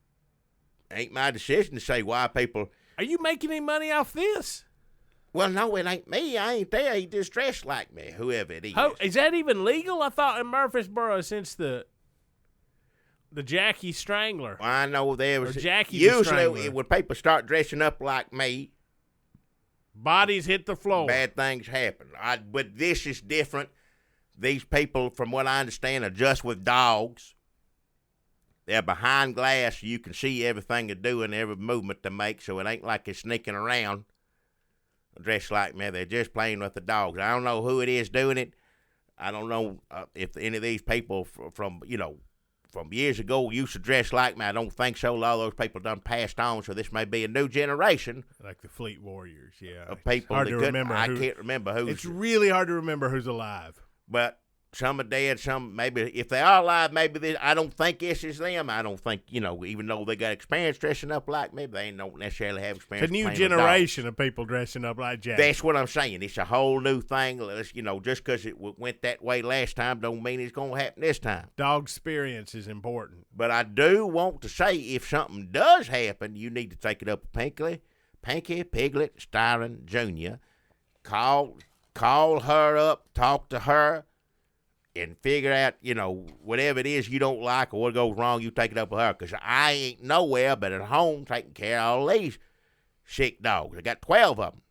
Ain't my decision to say why people. Are you making any money off this? Well, no, it ain't me. I ain't there. He just dressed like me, whoever it is. Oh, is that even legal? I thought in Murfreesboro, since the Jackie Strangler. Well, I know there was. Or Jackie the usually, Strangler. when people start dressing up like me, Bodies hit the floor. bad things happen. But this is different. These people, from what I understand, are just with dogs. They're behind glass, so you can see everything they do and every movement they make, so it ain't like they're sneaking around dressed like me. They're just playing with the dogs. I don't know who it is doing it. I don't know if any of these people from years ago used to dress like me. I don't think so. A lot of those people done passed on, so this may be a new generation Like the Fleet Warriors, yeah. of people. Hard to remember. I can't remember who's. It's really hard to remember who's alive. But Some are dead. Some maybe if they are alive, maybe I don't think this is them. I don't think even though they got experience dressing up like me, they don't necessarily have experience. It's a new generation of people dressing up like Jack. That's what I'm saying. It's a whole new thing. Just because it went that way last time, don't mean it's going to happen this time. Dog experience is important. But I do want to say, if something does happen, you need to take it up with Pinky Piglet Styron Jr. Call her up, talk to her, and figure out, whatever it is you don't like or what goes wrong, you take it up with her. Because I ain't nowhere but at home taking care of all these sick dogs. I got 12 of them.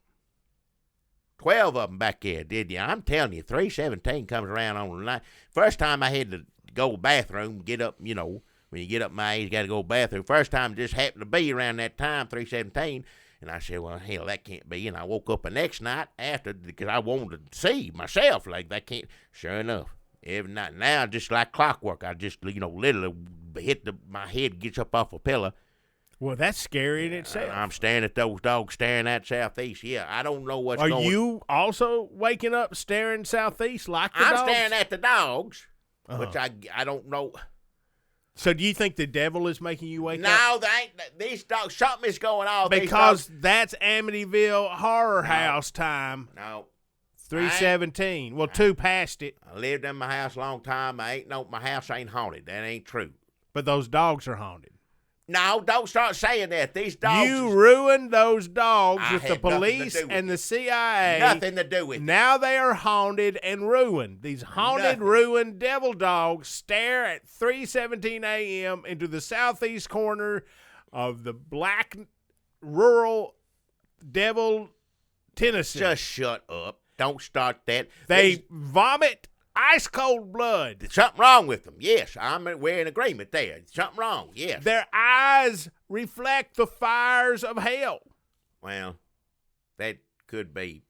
12 of them back there, did you? I'm telling you, 317 comes around on the night. First time I had to go to the bathroom, get up, when you get up my age, you got to go to the bathroom. First time just happened to be around that time, 317. And I said, well, hell, that can't be. And I woke up the next night after because I wanted to see myself. Like, that can't. Sure enough. Every night now, just like clockwork, I just, literally my head gets up off a pillow. Well, that's scary in itself. I'm staring at those dogs staring at southeast. Yeah, I don't know what's going on. Are you also waking up staring southeast like the dogs? I'm staring at the dogs, which I don't know. So do you think the devil is making you wake up? No, they ain't. These dogs, something is going on. Because that's Amityville Horror House time. No. 317. Well, 2 past it. I lived in my house a long time. My house ain't haunted. That ain't true. But those dogs are haunted. No, don't start saying that. These dogs. You ruined those dogs with the police and the CIA. Nothing to do with it. Now they are haunted and ruined. These haunted, ruined devil dogs stare at 3:17 a.m. into the southeast corner of the black rural devil Tennessee. Just shut up. Don't start that. They vomit ice cold blood. There's something wrong with them. Yes, we're in agreement there. Something wrong. Yes. Their eyes reflect the fires of hell. Well, that could be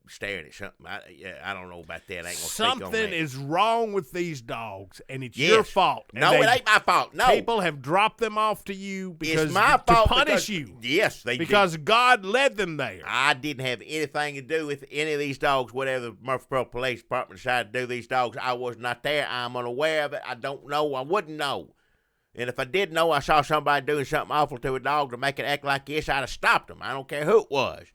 staring at something. I don't know about that. I ain't gonna speak on that. Something is wrong with these dogs, and it's your fault. No, it ain't my fault. No. People have dropped them off to you because it's my fault to punish you. Yes, they because did. God led them there. I didn't have anything to do with any of these dogs, whatever the Murfreesboro Police Department decided to do these dogs. I was not there. I'm unaware of it. I don't know. I wouldn't know. And if I did know, I saw somebody doing something awful to a dog to make it act like this, I'd have stopped them. I don't care who it was.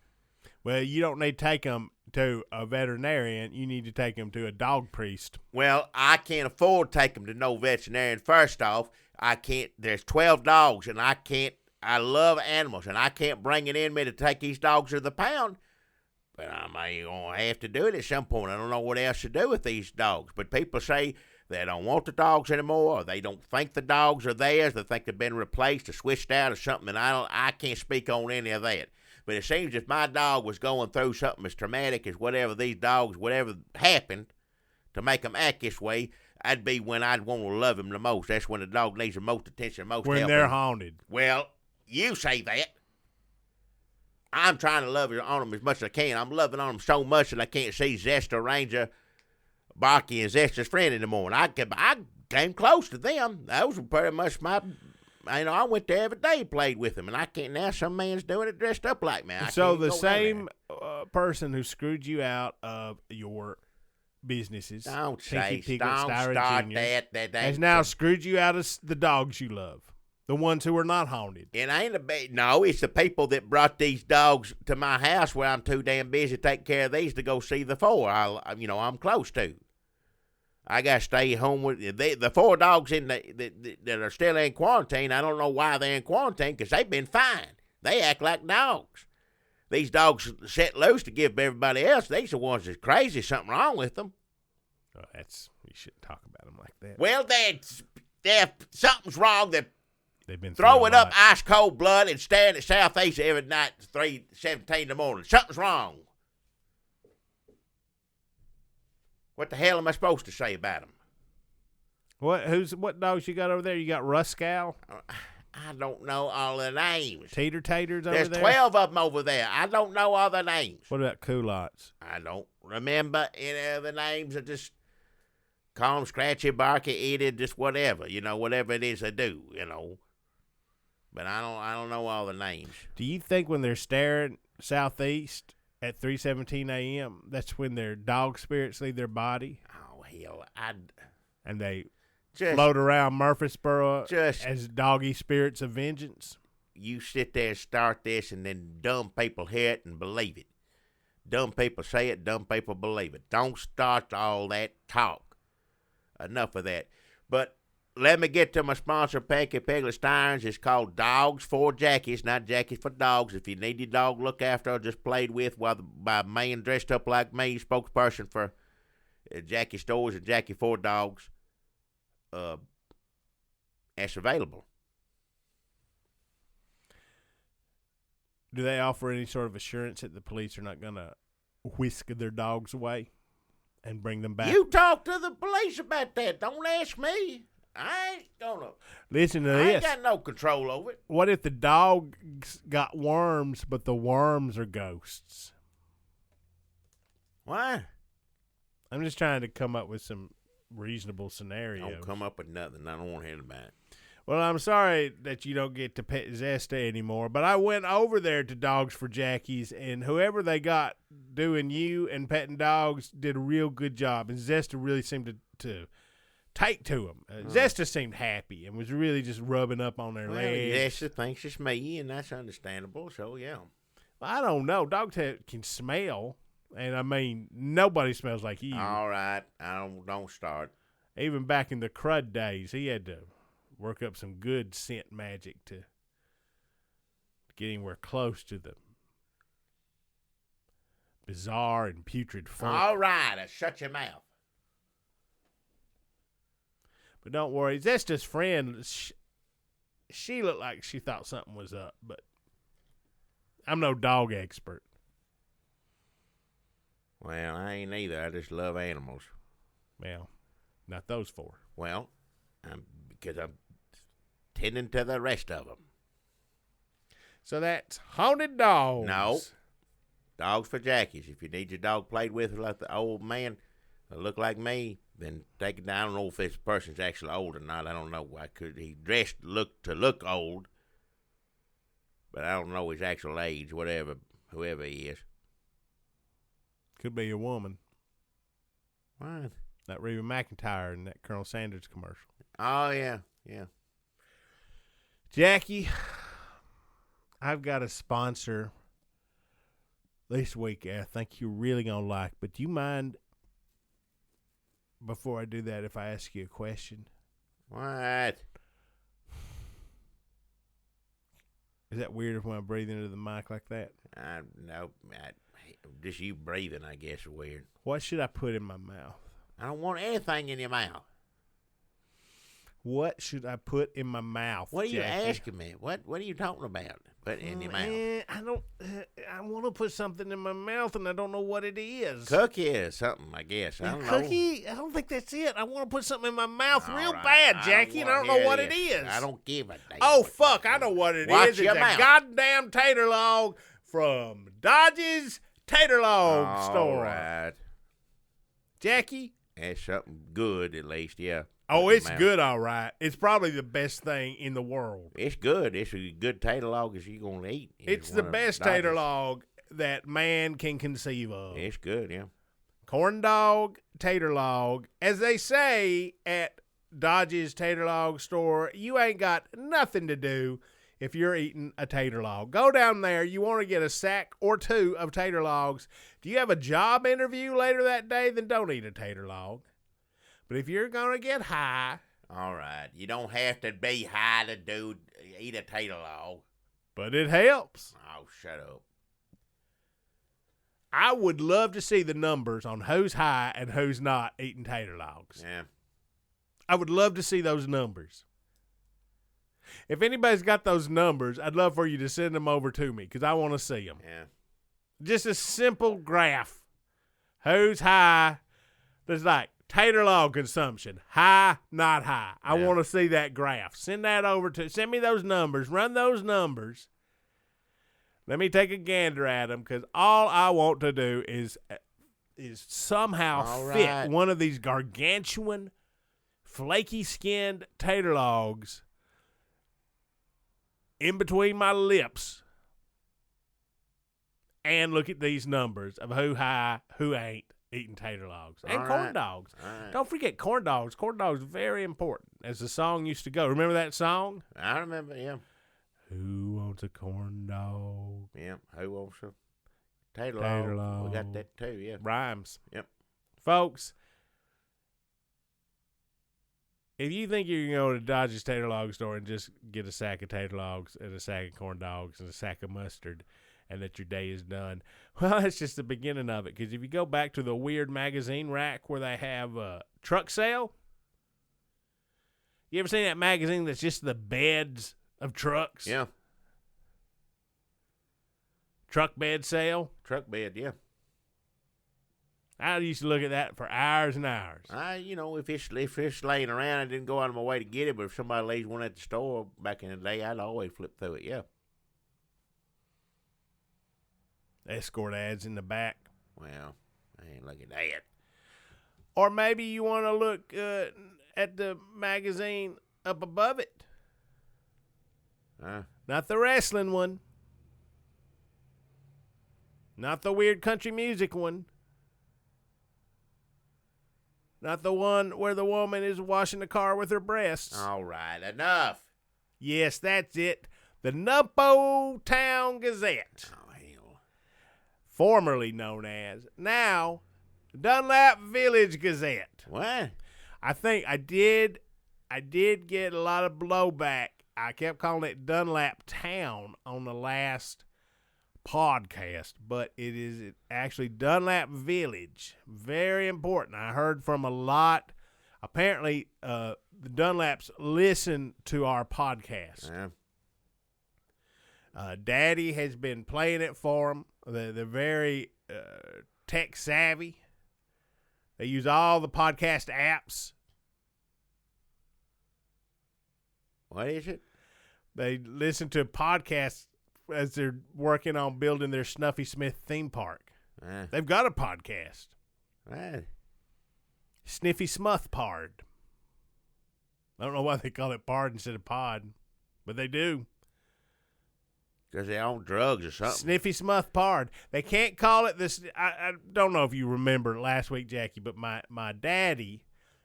Well, you don't need to take them to a veterinarian. You need to take them to a dog priest. Well, I can't afford to take them to no veterinarian. First off, I can't. There's 12 dogs, and I can't. I love animals, and I can't bring it in me to take these dogs to the pound. But I'm going to have to do it at some point. I don't know what else to do with these dogs. But people say they don't want the dogs anymore, or they don't think the dogs are theirs. They think they've been replaced or switched out or something, and I can't speak on any of that. But it seems if my dog was going through something as traumatic as whatever these dogs, whatever happened to make them act this way, I'd be when I'd want to love him the most. That's when the dog needs the most attention, most help. When they're haunted. Well, you say that. I'm trying to love on them as much as I can. I'm loving on them so much that I can't see Zester, Ranger, Barky, and Zester's friend anymore. And I came close to them. Those were pretty much my... I went there every day, played with him, and I can't. Now some man's doing it dressed up like me. So the same person who screwed you out of your businesses, don't start that. That has now screwed you out of the dogs you love, the ones who are not haunted. It ain't no. It's the people that brought these dogs to my house where I'm too damn busy taking care of these to go see the 4. I'm close to. I got to stay home with the 4 dogs that are still in quarantine. I don't know why they're in quarantine because they've been fine. They act like dogs. These dogs set loose to give everybody else. These are the ones that's crazy. Something wrong with them. Oh, you shouldn't talk about them like that. Well, something's wrong. They've been throwing up ice cold blood and staring at southeast every night at 3:17 in the morning. Something's wrong. What the hell am I supposed to say about them? What dogs you got over there? You got Ruscal? I don't know all the names. Teeter-taters over there? There's 12 of them over there. I don't know all the names. What about culottes? I don't remember any of the names. I just call them scratchy, barky, eated, just whatever. Whatever it is they do, But I don't know all the names. Do you think when they're staring southeast at 3:17 a.m., that's when their dog spirits leave their body? Oh, hell? And they Just float around Murfreesboro Just- as doggy spirits of vengeance. you sit there and start this, and then dumb people hear it and believe it. Dumb people say it, dumb people believe it. Don't start all that talk. Enough of that. But let me get to my sponsor, Pecky Piglet Stearns. It's called Dogs for Jackies, not Jackies for Dogs. If you need your dog looked after or just played with by a man dressed up like me, spokesperson for Jackie Stores and Jackie for Dogs, that's available. Do they offer any sort of assurance that the police are not going to whisk their dogs away and bring them back? You talk to the police about that. Don't ask me. I ain't gonna. Listen to I ain't this. got no control over it. What if the dogs got worms, but the worms are ghosts? Why? I'm just trying to come up with some reasonable scenarios. Don't come up with nothing. I don't want to hear about it. Well, I'm sorry that you don't get to pet Zesta anymore, but I went over there to Dogs for Jackies, and whoever they got doing you and petting dogs did a real good job, and Zesta really seemed to take to him. Zesta seemed happy and was really just rubbing up on their legs. Zesta thinks it's me, and that's understandable, so yeah. I don't know. Dogs can smell, and I mean, nobody smells like you. All right. Don't start. Even back in the crud days, he had to work up some good scent magic to get anywhere close to the bizarre and putrid funk. All right. Shut your mouth. But don't worry, Zesta's friend, she looked like she thought something was up, but I'm no dog expert. Well, I ain't either. I just love animals. Well, not those four. Well, because I'm tending to the rest of them. So that's haunted dogs. No. Dogs for Jackies. If you need your dog played with like the old man that look like me, then take it down. I don't know if this person's actually old or not. I don't know. He dressed to look old, but I don't know his actual age, whoever he is. Could be a woman. What? That Reba McEntire in that Colonel Sanders commercial. Oh, yeah. Jackie, I've got a sponsor this week I think you're really going to like, but do you mind, before I do that, if I ask you a question? What? Is that weird when I breathe into the mic like that? No, just you breathing, I guess, is weird. What should I put in my mouth? I don't want anything in your mouth. What should I put in my mouth? What are you Jackie? asking me? What are you talking about? Put in your mouth. I want to put something in my mouth, and I don't know what it is. Cookie or something, I guess. I don't know. Cookie? I don't think that's it. I want to put something in my mouth All real right. bad, Jackie, and I don't know what it is. I don't give a damn. Oh, fuck, I know what it Watch is. your It's mouth. a goddamn tater log from Dodge's Tater Log Store. All right. Jackie? That's something good, at least, yeah. Oh, Put in it's your mouth. good, all right. It's probably the best thing in the world. It's good. It's a good tater log as you're going to eat. It's the one of best Dodge's. tater log that man can conceive of. It's good, yeah. Corn dog, tater log. As they say at Dodge's Tater Log Store, you ain't got nothing to do if you're eating a tater log. Go down there. You want to get a sack or two of tater logs. Do you have a job interview later that day? Then don't eat a tater log. But if you're going to get high, All right. You don't have to be high to eat a tater log. but it helps. Oh, shut up. I would love to see the numbers on who's high and who's not eating tater logs. Yeah. I would love to see those numbers. If anybody's got those numbers, I'd love for you to send them over to me because I want to see them. Yeah. Just a simple graph. Who's high? There's like tater log consumption. High, not high. I Yeah. want to see that graph. Send me those numbers. Run those numbers. Let me take a gander at them because all I want to do is somehow All fit right. one of these gargantuan, flaky-skinned tater logs in between my lips and look at these numbers of who high, who ain't, eating tater logs and All corn right. dogs. All right. Don't forget corn dogs. Corn dogs very important. As the song used to go. Remember that song? I remember, yeah. Who wants a corn dog? Yeah, who wants a tater Tater log? We got log. that too, yeah. Rhymes. Yep. Folks, if you think you can go to Dodge's Tater Log store and just get a sack of tater logs and a sack of corn dogs and a sack of mustard and that your day is done, well, that's just the beginning of it. Because if you go back to the weird magazine rack where they have a truck sale, you ever seen that magazine that's just the beds of trucks? Yeah. Truck bed sale? Truck bed, yeah. I used to look at that for hours and hours. If it's laying around, I didn't go out of my way to get it, but if somebody lays one at the store back in the day, I'd always flip through it, yeah. Escort ads in the back. Well, I ain't looking at that. Or maybe you want to look at the magazine up above it. Not the wrestling one. Not the weird country music one. Not the one where the woman is washing the car with her breasts. All right, enough. Yes, that's it. The Numpo Town Gazette. Oh, hell. Formerly known as, now, Dunlap Village Gazette. What? I think I did get a lot of blowback. I kept calling it Dunlap Town on the last podcast, but it is actually Dunlap Village. Very important. I heard from a lot. Apparently, the Dunlaps listen to our podcast. Yeah. Daddy has been playing it for them. They're very tech savvy. They use all the podcast apps. What is it? They listen to podcasts as they're working on building their Snuffy Smith theme park. They've got a podcast. What? Sniffy Smuth Pard. I don't know why they call it Pard instead of Pod, but they do. Because they're on drugs or something. Sniffy Smuth Pard. They can't call it this. I don't know if you remember last week, Jackie, but my daddy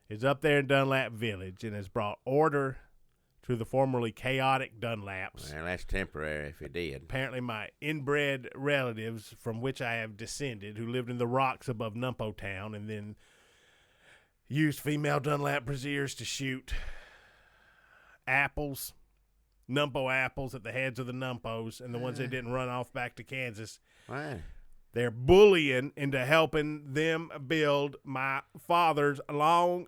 is up there in Dunlap Village and has brought order to the formerly chaotic Dunlaps. Well, that's temporary if he did. Apparently my inbred relatives from which I have descended, who lived in the rocks above Numpo Town and then used female Dunlap braziers to shoot apples, Numpo apples at the heads of the Numpos and the ones that didn't run off back to Kansas. What? They're bullying into helping them build my father's long-held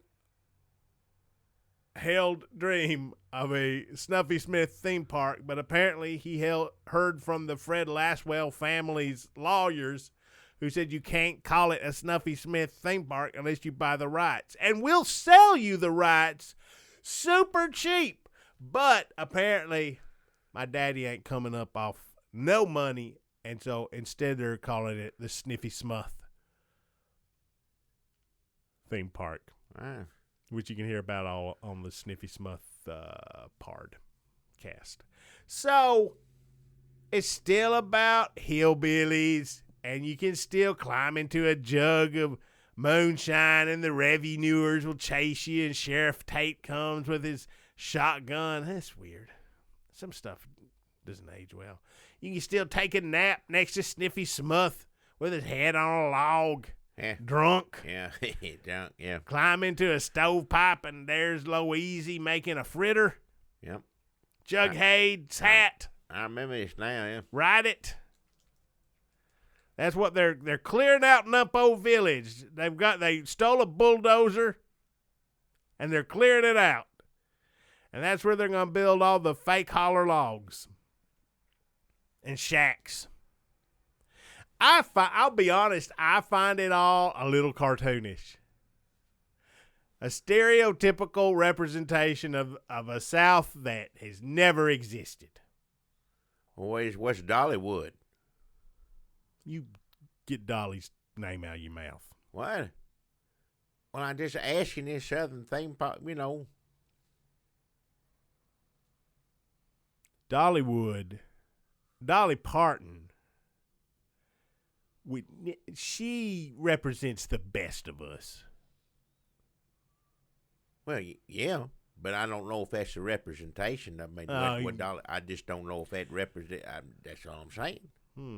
dream of a Snuffy Smith theme park, but apparently he heard from the Fred Laswell family's lawyers who said you can't call it a Snuffy Smith theme park unless you buy the rights. And we'll sell you the rights super cheap. But apparently my daddy ain't coming up off no money, and so instead they're calling it the Sniffy Smuth theme park, which you can hear about all on the Sniffy Smuth Pard cast. So it's still about hillbillies, and you can still climb into a jug of moonshine, and the revenuers will chase you, and Sheriff Tate comes with his shotgun. That's weird. Some stuff doesn't age well. You can still take a nap next to Sniffy Smuth with his head on a log, drunk. Yeah, drunk, yeah. Climb into a stovepipe, and there's Louise making a fritter. Yep. Jughead's hat. I remember this now, yeah. Ride it. That's what they're clearing out Numpo Village. They stole a bulldozer, and they're clearing it out. And that's where they're going to build all the fake holler logs and shacks. I'll be honest, I find it all a little cartoonish. A stereotypical representation of a South that has never existed. Well, what's Dollywood? You get Dolly's name out of your mouth. What? Well, I'm just asking this Southern theme park, Dollywood, Dolly Parton she represents the best of us. Well, yeah, but I don't know if that's a representation. I mean, what dollar? I just don't know if that represent. That's all I'm saying.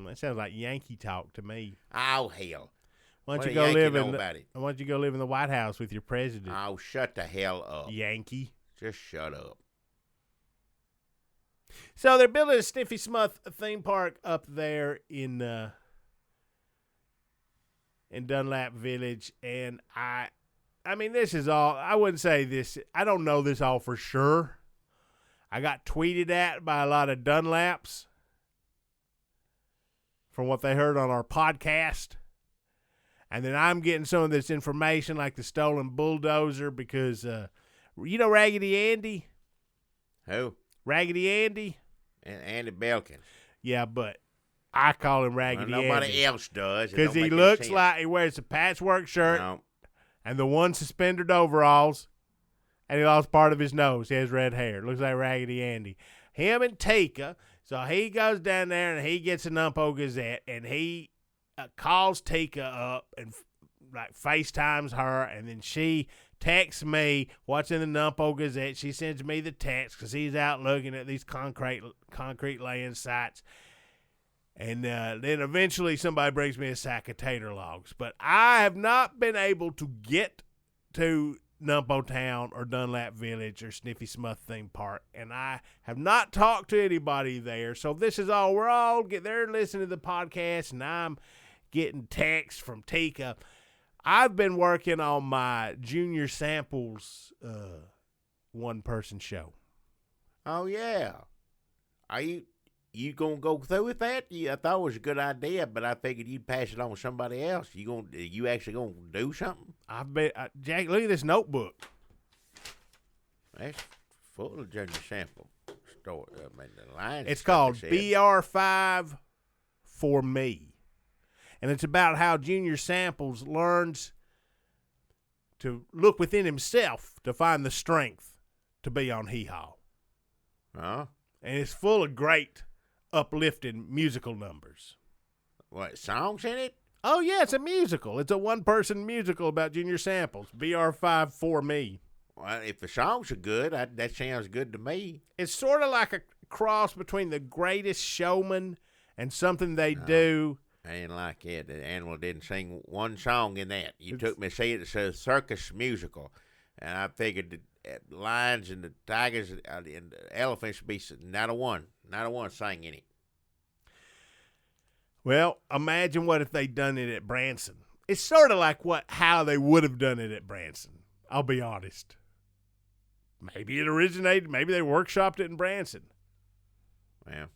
That sounds like Yankee talk to me. Oh hell! Why don't What you do go Yankee live know in? about it? Why don't you go live in the White House with your president? Oh, shut the hell up, Yankee. Just shut up. So they're building a Sniffy Smuth theme park up there in Dunlap Village, and I mean, this is all. I wouldn't say this. I don't know this all for sure. I got tweeted at by a lot of Dunlaps from what they heard on our podcast. And then I'm getting some of this information like the stolen bulldozer because, you know Raggedy Andy? Who? Raggedy Andy? And Andy Belkin. Yeah, but I call him Raggedy Andy. Nobody else does. Because he looks like he wears a patchwork shirt and the one suspended overalls, and he lost part of his nose. He has red hair. Looks like Raggedy Andy. Him and Tika. So he goes down there and he gets a Numpo Gazette, and he calls Tika up and like FaceTimes her, and then she texts me what's in the Numpo Gazette. She sends me the text because he's out looking at these concrete laying sites. And then eventually somebody brings me a sack of tater logs. But I have not been able to get to Numpo Town or Dunlap Village or Sniffy Smuth Theme Park, and I have not talked to anybody there. So this is all, we're all they're listening to the podcast, and I'm getting texts from Tika. I've been working on my Junior Samples one-person show. Oh, yeah. Are you going to go through with that? I thought it was a good idea, but I figured you'd pass it on to somebody else. You actually going to do something? Jack, look at this notebook. That's full of Junior Sample story. I mean, the lines. It's called BR5 for Me. And it's about how Junior Samples learns to look within himself to find the strength to be on Hee Haw. Huh? And it's full of great, uplifting musical numbers. What, songs in it? Oh, yeah, it's a musical. It's a one-person musical about Junior Samples. BR5 for Me. Well, if the songs are good, that sounds good to me. It's sort of like a cross between The Greatest Showman and something they do. I didn't like it. The animal didn't sing one song in that. You took me to see it. It's a circus musical. And I figured the lions and the tigers and the elephants would be not a one sang in it. Well, imagine what if they'd done it at Branson. It's sort of like how they would have done it at Branson. I'll be honest. Maybe it originated. Maybe they workshopped it in Branson. Well,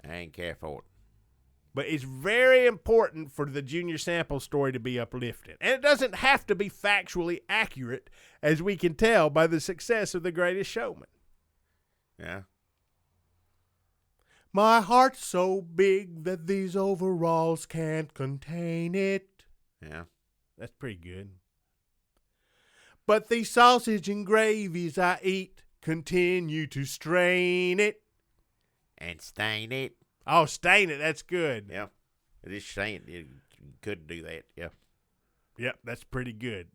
I ain't care for it. But it's very important for the Junior Sample story to be uplifting. And it doesn't have to be factually accurate, as we can tell by the success of The Greatest Showman. Yeah. My heart's so big that these overalls can't contain it. Yeah. That's pretty good. But these sausage and gravies I eat continue to strain it. And stain it. Oh, stain it. That's good. Yeah. It is stain. You could do that. Yeah. Yep, that's pretty good.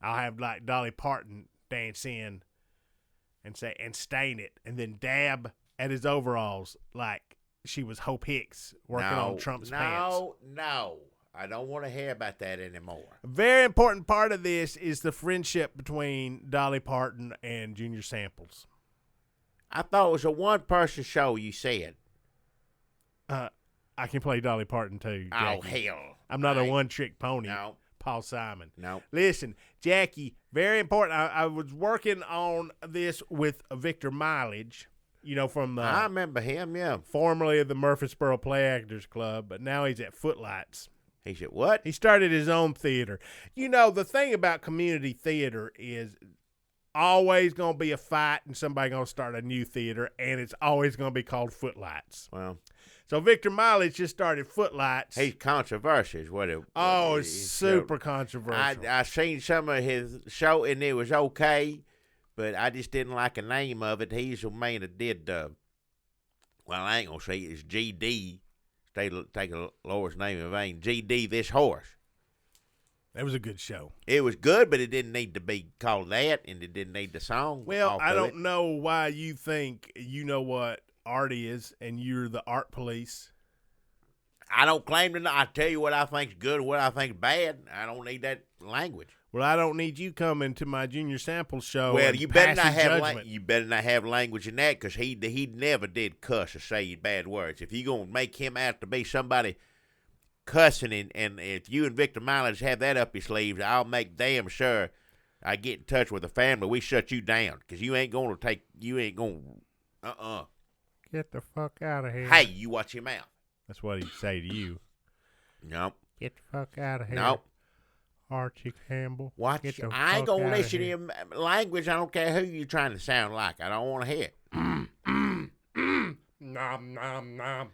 I'll have like Dolly Parton dance in and say, and stain it, and then dab at his overalls like she was Hope Hicks working on Trump's pants. No. I don't want to hear about that anymore. A very important part of this is the friendship between Dolly Parton and Junior Samples. I thought it was a one-person show, you said. I can play Dolly Parton too, Jackie. Oh, hell. I'm not a one-trick pony. No. Paul Simon. No. Listen, Jackie, very important. I was working on this with Victor Mileage, from I remember him, yeah. Formerly of the Murfreesboro Play Actors Club, but now he's at Footlights. He's at what? He started his own theater. The thing about community theater is always going to be a fight and somebody going to start a new theater, and it's always going to be called Footlights. Well, so Victor Mileage just started Footlights. He's controversial is what it it's super controversial. I seen some of his show, and it was okay, but I just didn't like the name of it. He's the man that did, I ain't going to say it's GD, take a Lord's name in vain. GD this horse. That was a good show. It was good, but it didn't need to be called that, and it didn't need the song. Well, I don't know why you think you know what art is, and you're the art police. I don't claim to know. I tell you what I think's good and what I think's bad. I don't need that language. Well, I don't need you coming to my Junior Sample show. Well, and you better not passing have you better not have language in that, because he never did cuss or say bad words. If you're gonna make him out to be somebody cussing, and if you and Victor Mileage have that up your sleeves, I'll make damn sure I get in touch with the family. We shut you down, because you ain't gonna. Get the fuck out of here. Hey, you watch your mouth. That's what he'd say to you. Nope. Get the fuck out of here. Nope. Archie Campbell. I ain't gonna listen to your language. I don't care who you trying to sound like. I don't want to hear it. Nom, nom, nom.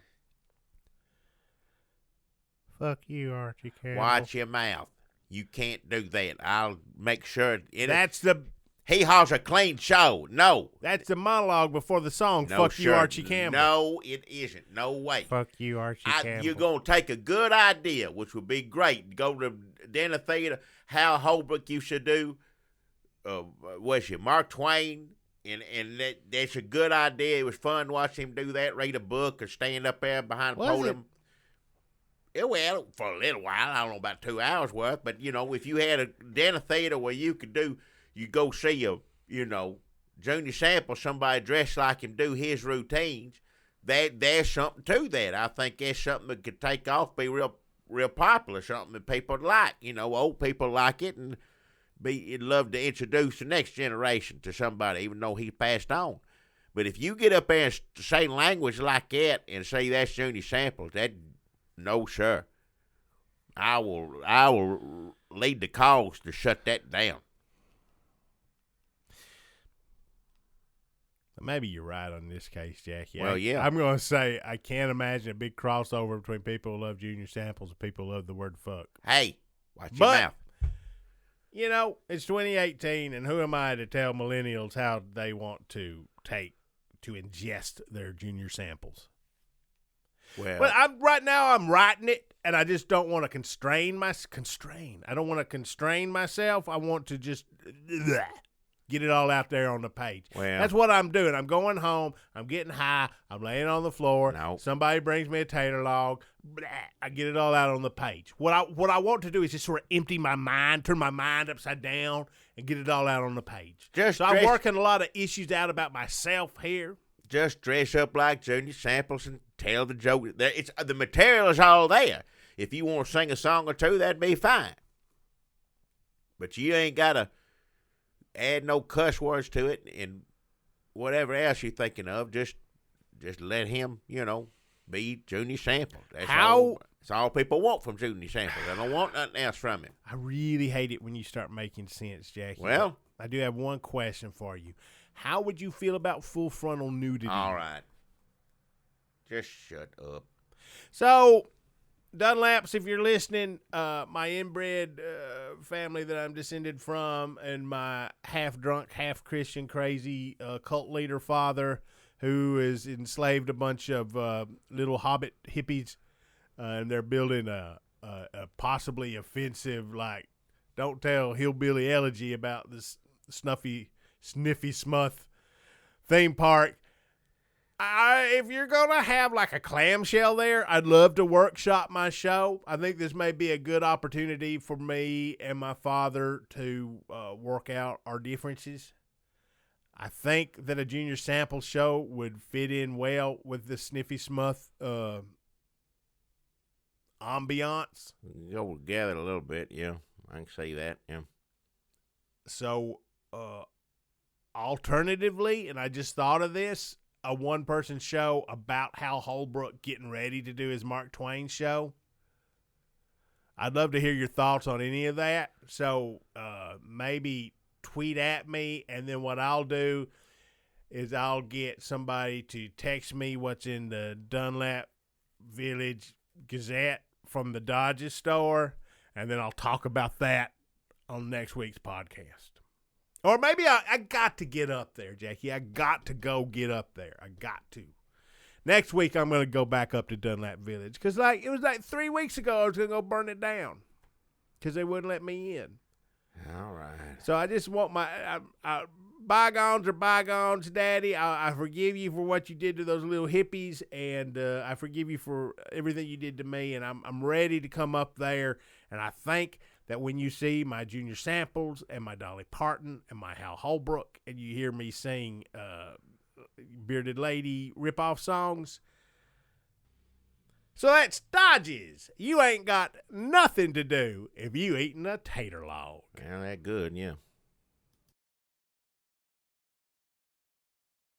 Fuck you, Archie Campbell. Watch your mouth. You can't do that. I'll make sure. He has a clean show. No. That's the monologue before the song. No, Fuck sir. you, Archie Campbell. No, it isn't. No way. Fuck you, Archie Campbell. You're going to take a good idea, which would be great. Go to dinner theater. Hal Holbrook used to do, Mark Twain. And that's a good idea. It was fun to watch him do that, read a book or stand up there behind a podium. Yeah, well, for a little while. I don't know, about 2 hours worth. But, if you had a dinner theater where you go see Junior Sample, somebody dressed like him do his routines, there's something to that. I think that's something that could take off, be real popular, something that people like. Old people like it, and you'd love to introduce the next generation to somebody, even though he's passed on. But if you get up there and say language like that and say that's Junior Sample, no, sir. I will lead the cause to shut that down. Maybe you're right on this case, Jackie. Well, yeah. I'm going to say I can't imagine a big crossover between people who love Junior Samples and people who love the word fuck. Hey, watch your mouth. It's 2018, and who am I to tell millennials how they want to ingest their Junior Samples? Well, right now I'm writing it, and I just don't want to constrain. I don't want to constrain myself. I want to just get it all out there on the page. Well, that's what I'm doing. I'm going home. I'm getting high. I'm laying on the floor. No. Somebody brings me a tater log. I get it all out on the page. What I want to do is just sort of empty my mind, turn my mind upside down, and get it all out on the page. I'm working a lot of issues out about myself here. Just dress up like Junior Samples and tell the joke. The material is all there. If you want to sing a song or two, that'd be fine. But you ain't got to add no cuss words to it, and whatever else you're thinking of, just let him, be Junior Samples. That's all people want from Junior Samples. I don't want nothing else from him. I really hate it when you start making sense, Jackie. Well, I do have one question for you. How would you feel about full frontal nudity? All right. Just shut up. So, Dunlaps, if you're listening, my inbred family that I'm descended from, and my half-drunk, half-Christian, crazy cult leader father who has enslaved a bunch of little hobbit hippies, and they're building a possibly offensive, don't tell hillbilly elegy about this sniffy smuth theme park. If you're going to have a clamshell there, I'd love to workshop my show. I think this may be a good opportunity for me and my father to work out our differences. I think that a Junior Sample show would fit in well with the sniffy smuth ambiance. Go together a little bit, yeah. I can see that, yeah. So, alternatively, and I just thought of this, a one-person show about Hal Holbrook getting ready to do his Mark Twain show. I'd love to hear your thoughts on any of that. So maybe tweet at me, and then what I'll do is I'll get somebody to text me what's in the Dunlap Village Gazette from the Dodges store, and then I'll talk about that on next week's podcast. Or maybe I got to get up there, Jackie. I got to go get up there. I got to. Next week, I'm going to go back up to Dunlap Village because it was 3 weeks ago I was going to go burn it down because they wouldn't let me in. All right. So I just want my bygones are bygones, Daddy. I forgive you for what you did to those little hippies, and I forgive you for everything you did to me, and I'm ready to come up there. And I think that when you see my Junior Samples and my Dolly Parton and my Hal Holbrook, and you hear me sing Bearded Lady rip-off songs. So that's Dodges. You ain't got nothing to do if you eating a tater log. Yeah, that good, yeah.